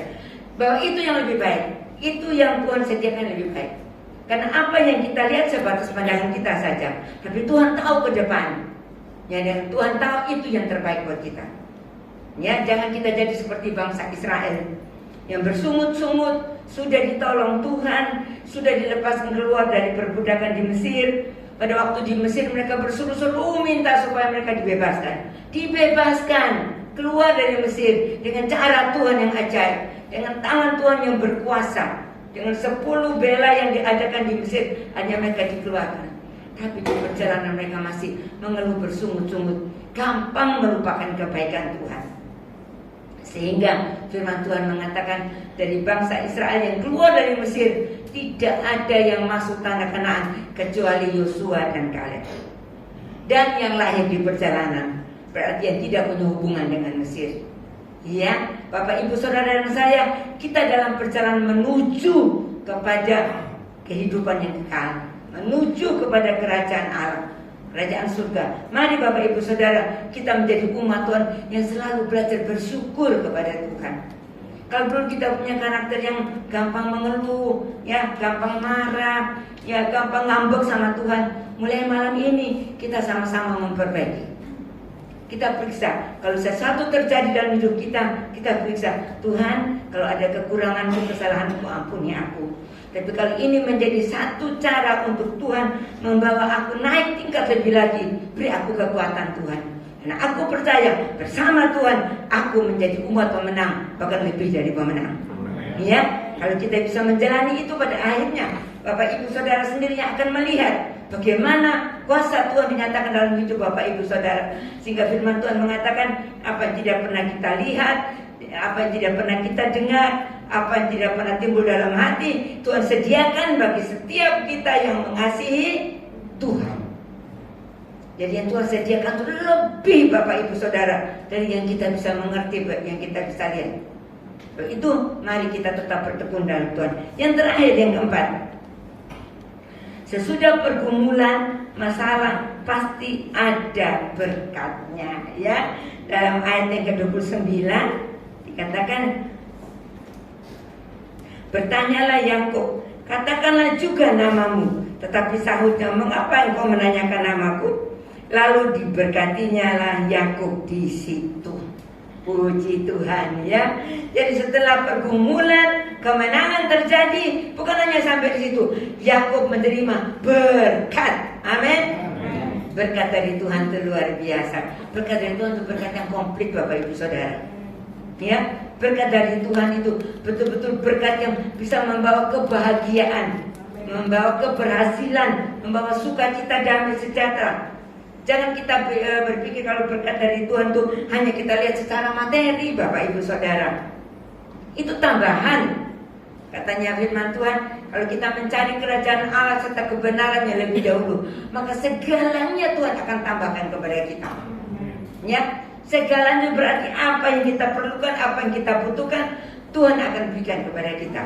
bahwa itu yang lebih baik, itu yang Tuhan sediakan lebih baik. Karena apa yang kita lihat sebatas pandangan kita saja, tapi Tuhan tahu ke depan. Ya, dan Tuhan tahu itu yang terbaik buat kita. Ya, jangan kita jadi seperti bangsa Israel yang bersungut-sungut, sudah ditolong Tuhan, sudah dilepaskan keluar dari perbudakan di Mesir. Pada waktu di Mesir mereka berseru-seru minta supaya mereka dibebaskan keluar dari Mesir dengan cara Tuhan yang ajaib, dengan tangan Tuhan yang berkuasa, dengan 10 bela yang diadakan di Mesir, hanya mereka dikeluarkan. Tapi di perjalanan mereka masih mengeluh bersungut-sungut, gampang melupakan kebaikan Tuhan. Sehingga firman Tuhan mengatakan dari bangsa Israel yang keluar dari Mesir, tidak ada yang masuk tanah Kanaan kecuali Yosua dan Kaleb. Dan yang lahir di perjalanan, berarti yang tidak punya hubungan dengan Mesir. Ya, Bapak Ibu Saudara dan saya, kita dalam perjalanan menuju kepada kehidupan yang kekal, menuju kepada kerajaan Allah, kerajaan surga. Mari Bapak Ibu Saudara, kita menjadi umat Tuhan yang selalu belajar bersyukur kepada Tuhan. Kalau dulu kita punya karakter yang gampang mengeluh, ya, gampang marah, ya, gampang ngambek sama Tuhan, mulai malam ini kita sama-sama memperbaiki. Kita periksa, kalau sesuatu terjadi dalam hidup kita, kita periksa, Tuhan, kalau ada kekuranganku, kesalahanku, ampuni aku. Tapi kalau ini menjadi satu cara untuk Tuhan membawa aku naik tingkat lebih lagi, beri aku kekuatan Tuhan. Karena aku percaya bersama Tuhan aku menjadi umat pemenang, bahkan lebih dari pemenang. Ya, kalau kita bisa menjalani itu, pada akhirnya Bapak Ibu Saudara sendiri yang akan melihat bagaimana kuasa Tuhan dinyatakan dalam hidup Bapak Ibu Saudara. Sehingga firman Tuhan mengatakan apa yang tidak pernah kita lihat, apa yang tidak pernah kita dengar, apa yang tidak pernah timbul dalam hati, Tuhan sediakan bagi setiap kita yang mengasihi Tuhan. Jadi yang Tuhan sediakan itu lebih Bapak Ibu Saudara dari yang kita bisa mengerti, yang kita bisa lihat. Itu mari kita tetap bertekun dalam Tuhan. Yang terakhir, yang keempat, sesudah pergumulan masalah pasti ada berkatnya. Ya, dalam ayat yang ke-29 dikatakan, bertanyalah Yakub, katakanlah juga namamu. Tetapi sahutnya, mengapa engkau menanyakan namaku? Lalu diberkatinya lah Yakub di situ. Puji Tuhan, ya. Jadi setelah pergumulan, kemenangan terjadi, bukan hanya sampai di situ. Yakub menerima berkat. Amin. Berkat dari Tuhan itu luar biasa. Berkat dari Tuhan itu berkat yang komplit, Bapak Ibu Saudara. Ya, berkat dari Tuhan itu betul-betul berkat yang bisa membawa kebahagiaan, membawa keberhasilan, membawa sukacita, damai sejahtera. Jangan kita berpikir kalau berkat dari Tuhan itu hanya kita lihat secara materi, Bapak Ibu Saudara. Itu tambahan. Katanya firman Tuhan, kalau kita mencari kerajaan Allah serta kebenarannya lebih dahulu, maka segalanya Tuhan akan tambahkan kepada kita. Ya, segalanya berarti apa yang kita perlukan, apa yang kita butuhkan, Tuhan akan berikan kepada kita.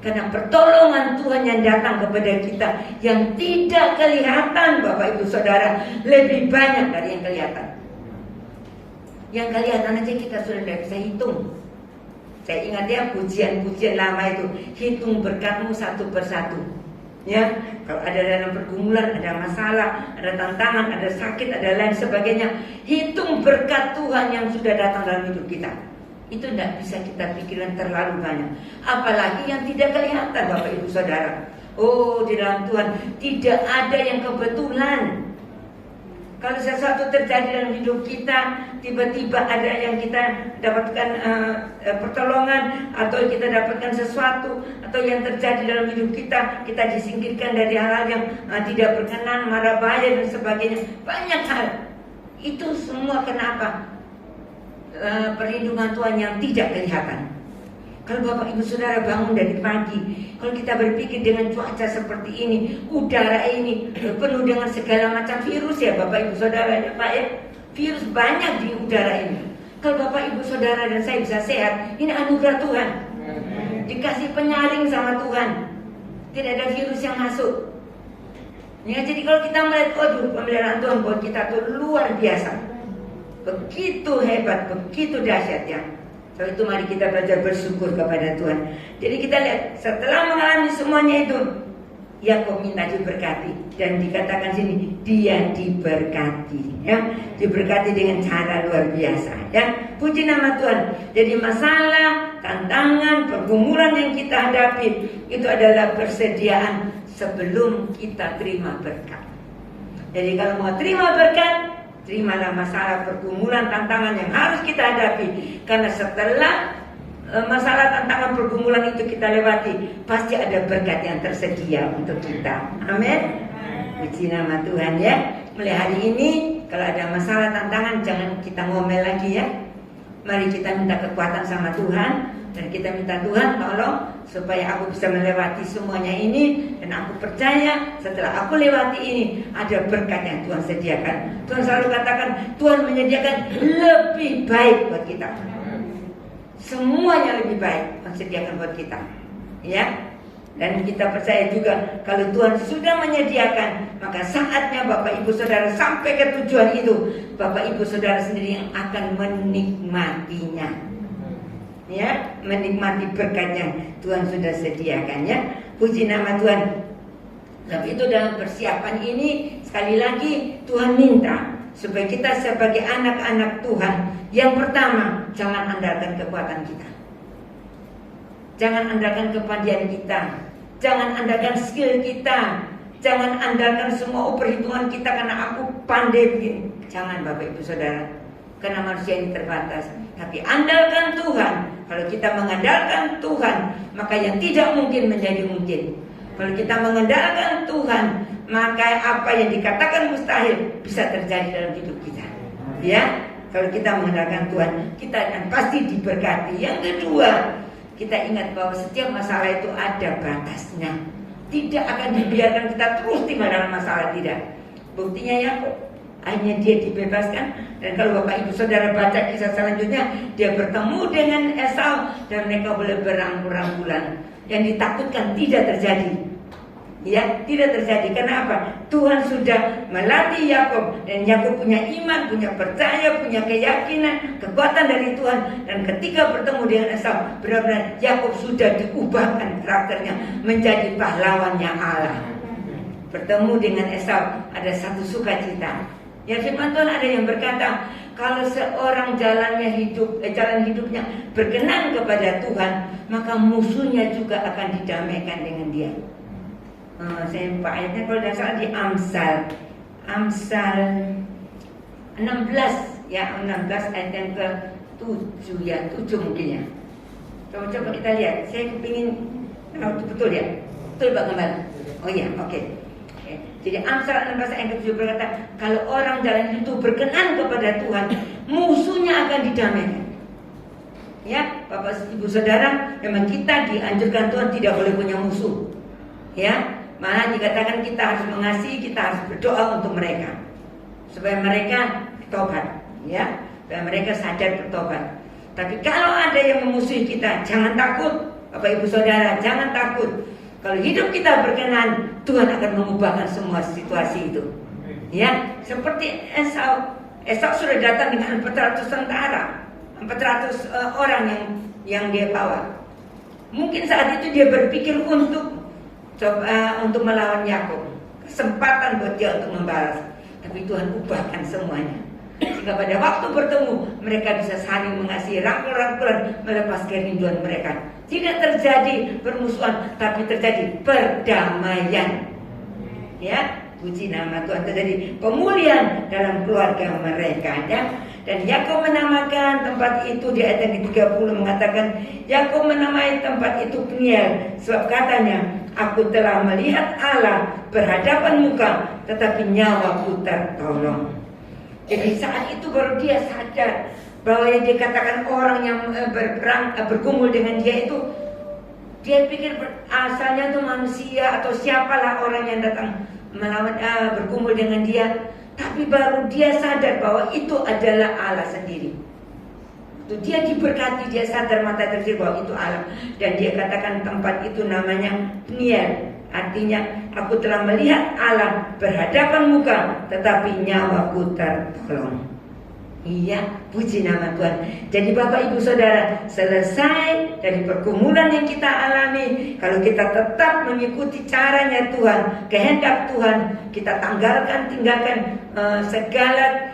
Karena pertolongan Tuhan yang datang kepada kita yang tidak kelihatan, Bapak Ibu Saudara, lebih banyak dari yang kelihatan. Yang kelihatan aja kita sudah tidak bisa hitung. Saya ingat ya, pujian-pujian lama itu, hitung berkatmu satu persatu. Ya, kalau ada dalam pergumulan, ada masalah, ada tantangan, ada sakit, ada lain sebagainya, hitung berkat Tuhan yang sudah datang dalam hidup kita. Itu tidak bisa kita pikirkan terlalu banyak. Apalagi yang tidak kelihatan, Bapak Ibu Saudara. Oh, di dalam Tuhan tidak ada yang kebetulan. Kalau sesuatu terjadi dalam hidup kita, tiba-tiba ada yang kita dapatkan pertolongan, atau kita dapatkan sesuatu, atau yang terjadi dalam hidup kita disingkirkan dari hal-hal yang tidak berkenan, marah bahaya dan sebagainya. Banyak hal. Itu semua kenapa? Perlindungan Tuhan yang tidak kelihatan. Kalau Bapak Ibu Saudara bangun dari pagi, kalau kita berpikir dengan cuaca seperti ini, udara ini penuh dengan segala macam virus ya Bapak Ibu Saudara ya Pak ya. Virus banyak di udara ini. Kalau Bapak Ibu Saudara dan saya bisa sehat, ini anugerah Tuhan. Dikasih penyaring sama Tuhan. tidak ada virus yang masuk. Ya, jadi kalau kita melihat, pemeliharaan Tuhan buat kita tuh luar biasa, begitu hebat, begitu dahsyat ya. Sebab itu mari kita belajar bersyukur kepada Tuhan. Jadi kita lihat setelah mengalami semuanya itu, Yakub minta diberkati dan dikatakan sini dia diberkati, ya, diberkati dengan cara luar biasa, ya. Puji nama Tuhan. Jadi masalah, tantangan, pergumulan yang kita hadapi itu adalah persediaan sebelum kita terima berkat. Jadi kalau mau terima berkat, terimalah masalah, pergumulan, tantangan yang harus kita hadapi. Karena setelah masalah, tantangan, pergumulan itu kita lewati, pasti ada berkat yang tersedia untuk kita. Amin. Puji nama Tuhan ya. Mulai hari ini kalau ada masalah, tantangan, jangan kita ngomel lagi ya. Mari kita minta kekuatan sama Tuhan. Dan kita minta Tuhan tolong supaya aku bisa melewati semuanya ini. Dan aku percaya setelah aku lewati ini ada berkat yang Tuhan sediakan. Tuhan selalu katakan Tuhan menyediakan lebih baik buat kita. Semuanya lebih baik disediakan buat kita, ya. Dan kita percaya juga kalau Tuhan sudah menyediakan, maka saatnya Bapak Ibu Saudara sampai ke tujuan itu, Bapak Ibu Saudara sendiri yang akan menikmatinya, ya, menikmati berkatnya Tuhan sudah sediakan, ya. Puji nama Tuhan. Tapi itu dalam persiapan ini sekali lagi Tuhan minta supaya kita sebagai anak-anak Tuhan, yang pertama, jangan andalkan kekuatan kita. Jangan andalkan kepandaian kita. Jangan andalkan skill kita. Jangan andalkan semua perhitungan kita karena aku pandai begini. Jangan Bapak Ibu Saudara. Karena manusia ini terbatas. Tapi andalkan Tuhan. Kalau kita mengandalkan Tuhan, maka yang tidak mungkin menjadi mungkin. Kalau kita mengandalkan Tuhan, maka apa yang dikatakan mustahil bisa terjadi dalam hidup kita. Ya, kalau kita mengandalkan Tuhan, kita akan pasti diberkati. Yang kedua, kita ingat bahwa setiap masalah itu ada batasnya. Tidak akan dibiarkan kita terus tinggal dalam masalah, tidak. Buktinya Yakub, akhirnya dia dibebaskan. Dan kalau Bapak Ibu Saudara baca kisah selanjutnya, dia bertemu dengan Esau dan mereka boleh berangkulan. Yang ditakutkan tidak terjadi, ya, tidak terjadi. Kenapa? Tuhan sudah melatih Yakub dan Yakub punya iman, punya percaya, punya keyakinan, kekuatan dari Tuhan. Dan ketika bertemu dengan Esau, benar-benar Yakub sudah diubahkan karakternya menjadi pahlawannya Allah. Bertemu dengan Esau ada satu sukacita. Ya, firman Tuhan ada yang berkata, kalau seorang jalan hidupnya berkenan kepada Tuhan, maka musuhnya juga akan didamaikan dengan dia. Saya lupa ayatnya, kalau tidak salah di Amsal 16 ya, 16 ayat yang ke-7 ya, 7 mungkin ya. Coba kita lihat. Saya kepingin betul ya, betul Pak Gembala. Oh iya, oke. Jadi Amsal 16 ayat ke-7 berkata, kalau orang jalan itu berkenan kepada Tuhan, musuhnya akan didamaikan. Ya, Bapak Ibu Saudara, memang kita dianjurkan Tuhan tidak boleh punya musuh. Ya, malah dikatakan kita harus mengasihi, kita harus berdoa untuk mereka supaya mereka bertobat, ya, supaya mereka sadar bertobat. Tapi kalau ada yang memusuhi kita, jangan takut, Bapak Ibu Saudara, jangan takut. Kalau hidup kita berkenan, Tuhan akan mengubahkan semua situasi itu. Ya, seperti Esau sudah datang dengan 400 tentara, 400 orang yang dia bawa. Mungkin saat itu dia berpikir untuk melawan Yakub, kesempatan buat dia untuk membalas. Tapi Tuhan ubahkan semuanya, sehingga pada waktu bertemu mereka bisa saling mengasihi, rangkul-rangkulan, melepas kerinduan mereka. Tidak terjadi permusuhan, tapi terjadi perdamaian. Ya, puji nama Tuhan, terjadi pemulihan dalam keluarga mereka, ya. Dan Yakub menamakan tempat itu di ayat yang ke-30 mengatakan, Yakub menamai tempat itu Peniel, sebab katanya, aku telah melihat Allah berhadapan muka, tetapi nyawaku tertolong. Jadi saat itu baru dia sadar bahwa yang dikatakan orang yang bergumul dengan dia itu, dia pikir asalnya itu manusia atau siapalah orang yang datang melawan bergumul dengan dia. Tapi baru dia sadar bahwa itu adalah Allah sendiri. Itu dia diberkati, dia sadar mata terjadi bahwa itu Allah. Dan dia katakan tempat itu namanya Peniel, Artinya aku telah melihat Allah berhadapan muka, tetapi nyawaku tertolong. Iya, puji nama Tuhan. Jadi Bapak Ibu Saudara, selesai dari pergumulan yang kita alami, kalau kita tetap mengikuti caranya Tuhan, kehendak Tuhan, kita tinggalkan segala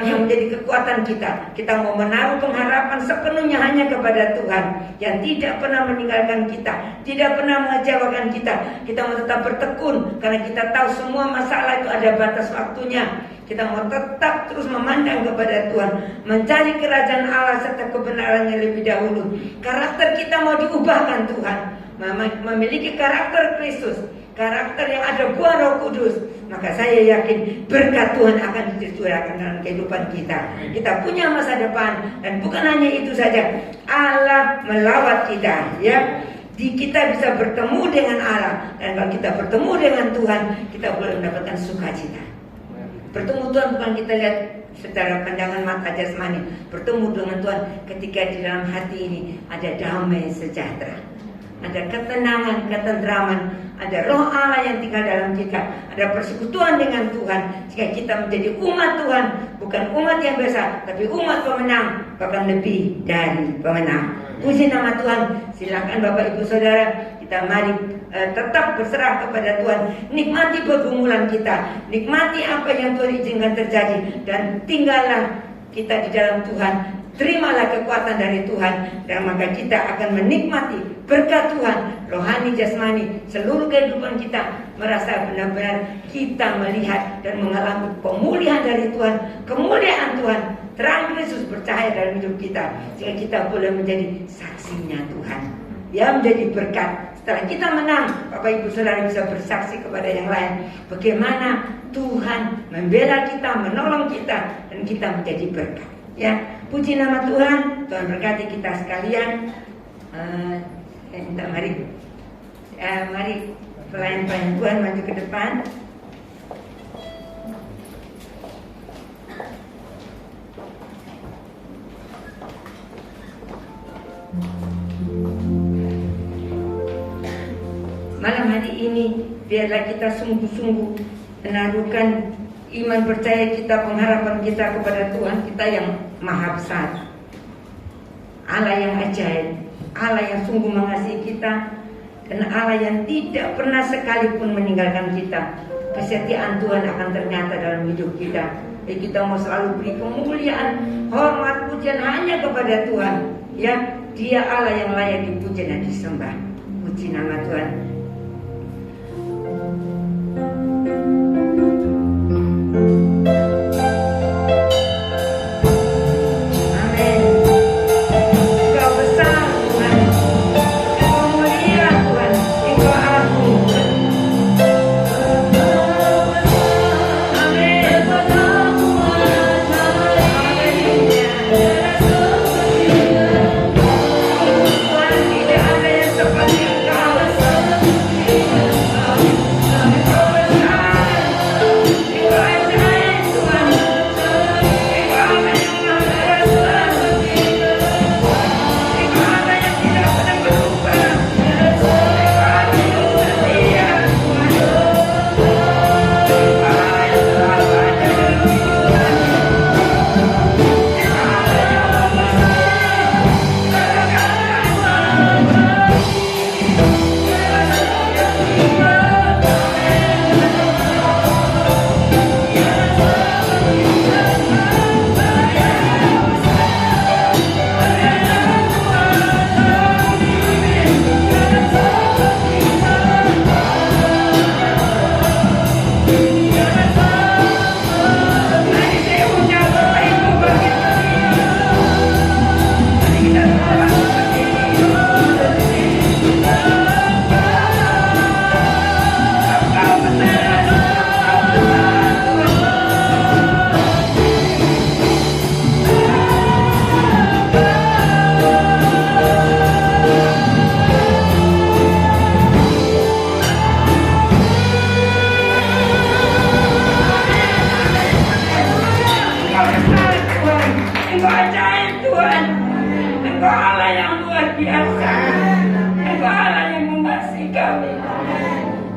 yang menjadi kekuatan kita. Kita mau menaruh pengharapan sepenuhnya hanya kepada Tuhan yang tidak pernah meninggalkan kita, tidak pernah mengecewakan kita. Kita mau tetap bertekun karena kita tahu semua masalah itu ada batas waktunya. Kita mau tetap terus memandang kepada Tuhan, mencari kerajaan Allah serta kebenarannya lebih dahulu. Karakter kita mau diubahkan Tuhan, memiliki karakter Kristus, karakter yang ada buah Roh Kudus. Maka saya yakin berkat Tuhan akan dicurahkan dalam kehidupan kita. Kita punya masa depan, dan bukan hanya itu saja, Allah melawat kita, ya. Kita bisa bertemu dengan Allah, dan kalau kita bertemu dengan Tuhan, kita boleh mendapatkan sukacita. Bertemu Tuhan bukan kita lihat secara pandangan mata jasmani. Bertemu dengan Tuhan ketika di dalam hati ini ada damai sejahtera, ada ketenangan, ketentraman, ada roh Allah yang tinggal dalam kita, ada persekutuan dengan Tuhan. Jika kita menjadi umat Tuhan, bukan umat yang biasa, tapi umat pemenang, bahkan lebih dari pemenang. Puji nama Tuhan. Silakan Bapak Ibu Saudara, kita mari tetap berserah kepada Tuhan. Nikmati pergumulan kita, nikmati apa yang Tuhan izinkan terjadi, dan tinggallah kita di dalam Tuhan. Terimalah kekuatan dari Tuhan, dan maka kita akan menikmati berkat Tuhan, rohani, jasmani, seluruh kehidupan kita. Merasa benar-benar kita melihat dan mengalami pemulihan dari Tuhan, kemuliaan Tuhan, terang Kristus bercahaya dalam hidup kita, sehingga kita boleh menjadi saksinya Tuhan, ya, menjadi berkat. Setelah kita menang, Bapak Ibu Saudara bisa bersaksi kepada yang lain bagaimana Tuhan membela kita, menolong kita, dan kita menjadi berkat. Ya, puji nama Tuhan. Tuhan berkati kita sekalian. Mari pelayan-pelayan Tuhan maju ke depan. Malam hari ini biarlah kita sungguh-sungguh menaruhkan iman, percaya kita, pengharapan kita kepada Tuhan kita yang maha besar, Allah yang ajaib, Allah yang sungguh mengasihi kita, dan Allah yang tidak pernah sekalipun meninggalkan kita. Kesetiaan Tuhan akan ternyata dalam hidup kita. Jadi kita mau selalu beri kemuliaan, hormat, pujian hanya kepada Tuhan, ya. Dia Allah yang layak dipuji dan disembah. Puji nama Tuhan.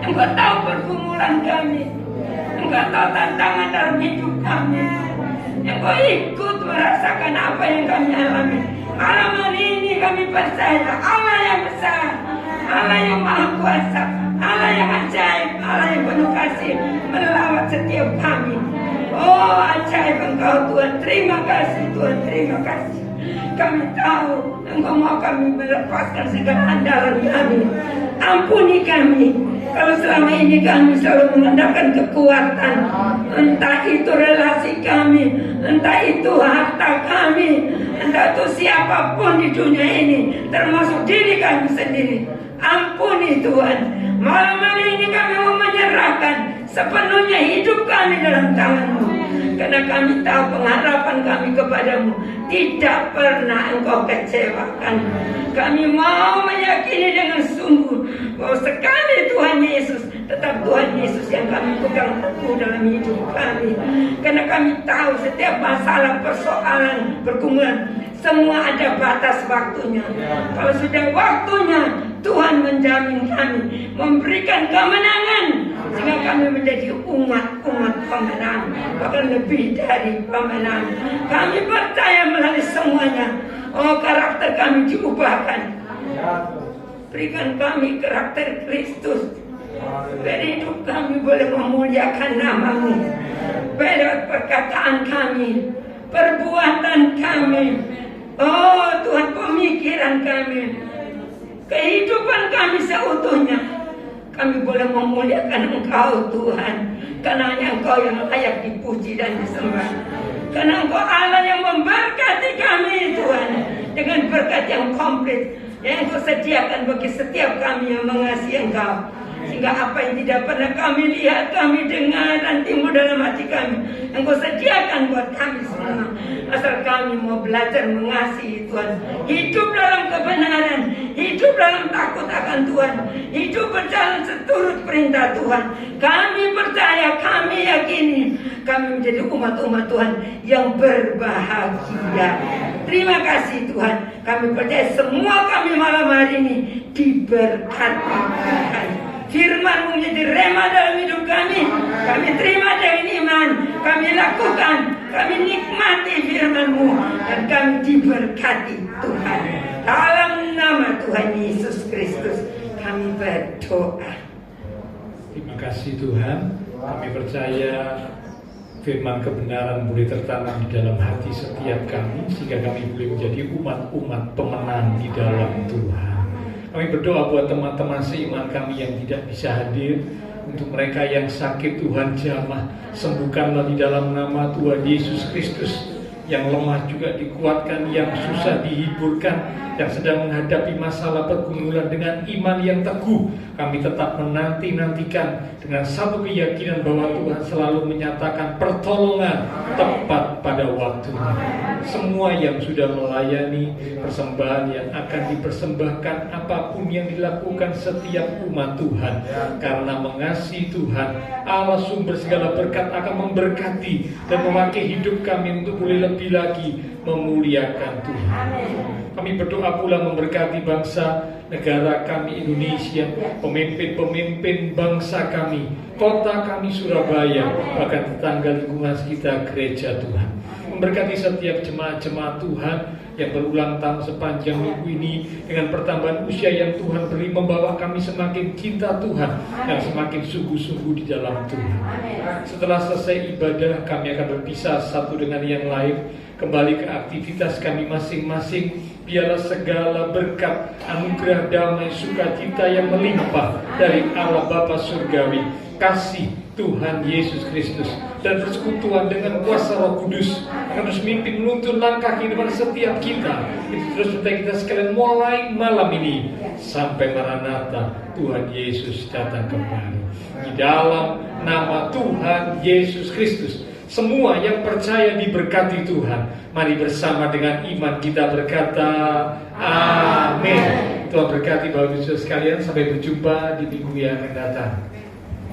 Engkau tahu pergumulan kami. Engkau tahu tantangan dalam hidup kami. Engkau ikut merasakan apa yang kami alami. Malam hari ini kami percaya Allah yang besar, Allah yang maha kuasa, Allah yang ajaib, Allah yang penuh kasih melawat setiap kami. Oh ajaib Engkau Tuhan. Terima kasih Tuhan, terima kasih. Kami tahu Engkau mau kami melepaskan segala andalan kami. Ampuni kami kalau selama ini kami selalu mengandalkan kekuatan, entah itu relasi kami, entah itu harta kami, entah itu siapapun di dunia ini, termasuk diri kami sendiri. Ampuni Tuhan. Malam hari ini kami mau menyerahkan sepenuhnya hidup kami dalam tangan-Mu, karena kami tahu pengharapan kami kepadamu tidak pernah Engkau kecewakan. Kami mau meyakini dengan sungguh bahwa sekali Tuhan Yesus, tetap Tuhan Yesus yang kami pegang teguh dalam hidup kami. Karena kami tahu setiap masalah, persoalan, pergumulan, semua ada batas waktunya. Kalau sudah waktunya, Tuhan menjamin kami, memberikan kemenangan, sehingga kami menjadi umat-umat pemenang, bahkan lebih dari pemenang. Kami percaya melalui semuanya, oh karakter kami diubahkan. Berikan kami karakter Kristus. Biar hidup kami boleh memuliakan nama-Mu. Biar perkataan kami, perbuatan kami, oh Tuhan, pemikiran kami, kehidupan kami seutuhnya, kami boleh memuliakan Engkau Tuhan. Karena hanya Engkau yang layak dipuji dan disembah. Karena Engkau Allah yang memberkati kami Tuhan, dengan berkat yang komplit yang Engkau sediakan bagi setiap kami yang mengasihi Engkau. Sehingga apa yang tidak pernah kami lihat, kami dengar dan timbul dalam hati kami, Engkau sediakan buat kami semua. Asal kami mau belajar mengasihi Tuhan, hidup dalam kebenaran, hidup dalam takut akan Tuhan, hidup berjalan seturut perintah Tuhan. Kami percaya, kami yakini, kami menjadi umat-umat Tuhan yang berbahagia. Terima kasih Tuhan. Kami percaya semua kami malam hari ini diberkati Tuhan. Firman-Mu menjadi rema dalam hidup kami. Kami terima dengan iman, kami lakukan, kami nikmati firman-Mu, dan kami diberkati Tuhan. Dalam nama Tuhan Yesus Kristus kami berdoa. Terima kasih Tuhan. Kami percaya firman kebenaran boleh tertanam di dalam hati setiap kami, sehingga kami boleh menjadi umat-umat pemenang di dalam Tuhan. Kami berdoa buat teman-teman seiman kami yang tidak bisa hadir. Untuk mereka yang sakit, Tuhan jamah sembuhkanlah di dalam nama Tuhan Yesus Kristus. Yang lemah juga dikuatkan, yang susah dihiburkan, yang sedang menghadapi masalah pergumulan dengan iman yang teguh. Kami tetap menanti-nantikan dengan satu keyakinan bahwa Tuhan selalu menyatakan pertolongan tepat pada waktunya. Semua yang sudah melayani persembahan yang akan dipersembahkan, apapun yang dilakukan setiap umat Tuhan, karena mengasihi Tuhan, Allah sumber segala berkat akan memberkati dan memakai hidup kami untuk boleh lebih lagi memuliakan Tuhan. Kami berdoa pula memberkati bangsa negara kami Indonesia, pemimpin-pemimpin bangsa kami, kota kami Surabaya, bahkan tetangga lingkungan sekitar gereja Tuhan. Memberkati setiap jemaat-jemaat Tuhan yang berulang tahun sepanjang minggu ini, dengan pertambahan usia yang Tuhan beri, membawa kami semakin cinta Tuhan dan semakin sungguh-sungguh di dalam Tuhan. Setelah selesai ibadah, kami akan berpisah satu dengan yang lain, kembali ke aktivitas kami masing-masing. Biarlah segala berkat, anugerah, damai, sukacita yang melimpah dari Allah Bapa Surgawi, kasih Tuhan Yesus Kristus, dan persekutuan dengan kuasa Roh Kudus akan terus memimpin menuntun langkah kehidupan setiap kita. Itu terus sertai kita sekalian mulai malam ini sampai Maranatha, Tuhan Yesus datang kembali. Di dalam nama Tuhan Yesus Kristus, semua yang percaya diberkati Tuhan. Mari bersama dengan iman kita berkata amin. Tuhan berkati Bapak Ibu sekalian. Sampai berjumpa di minggu yang akan datang.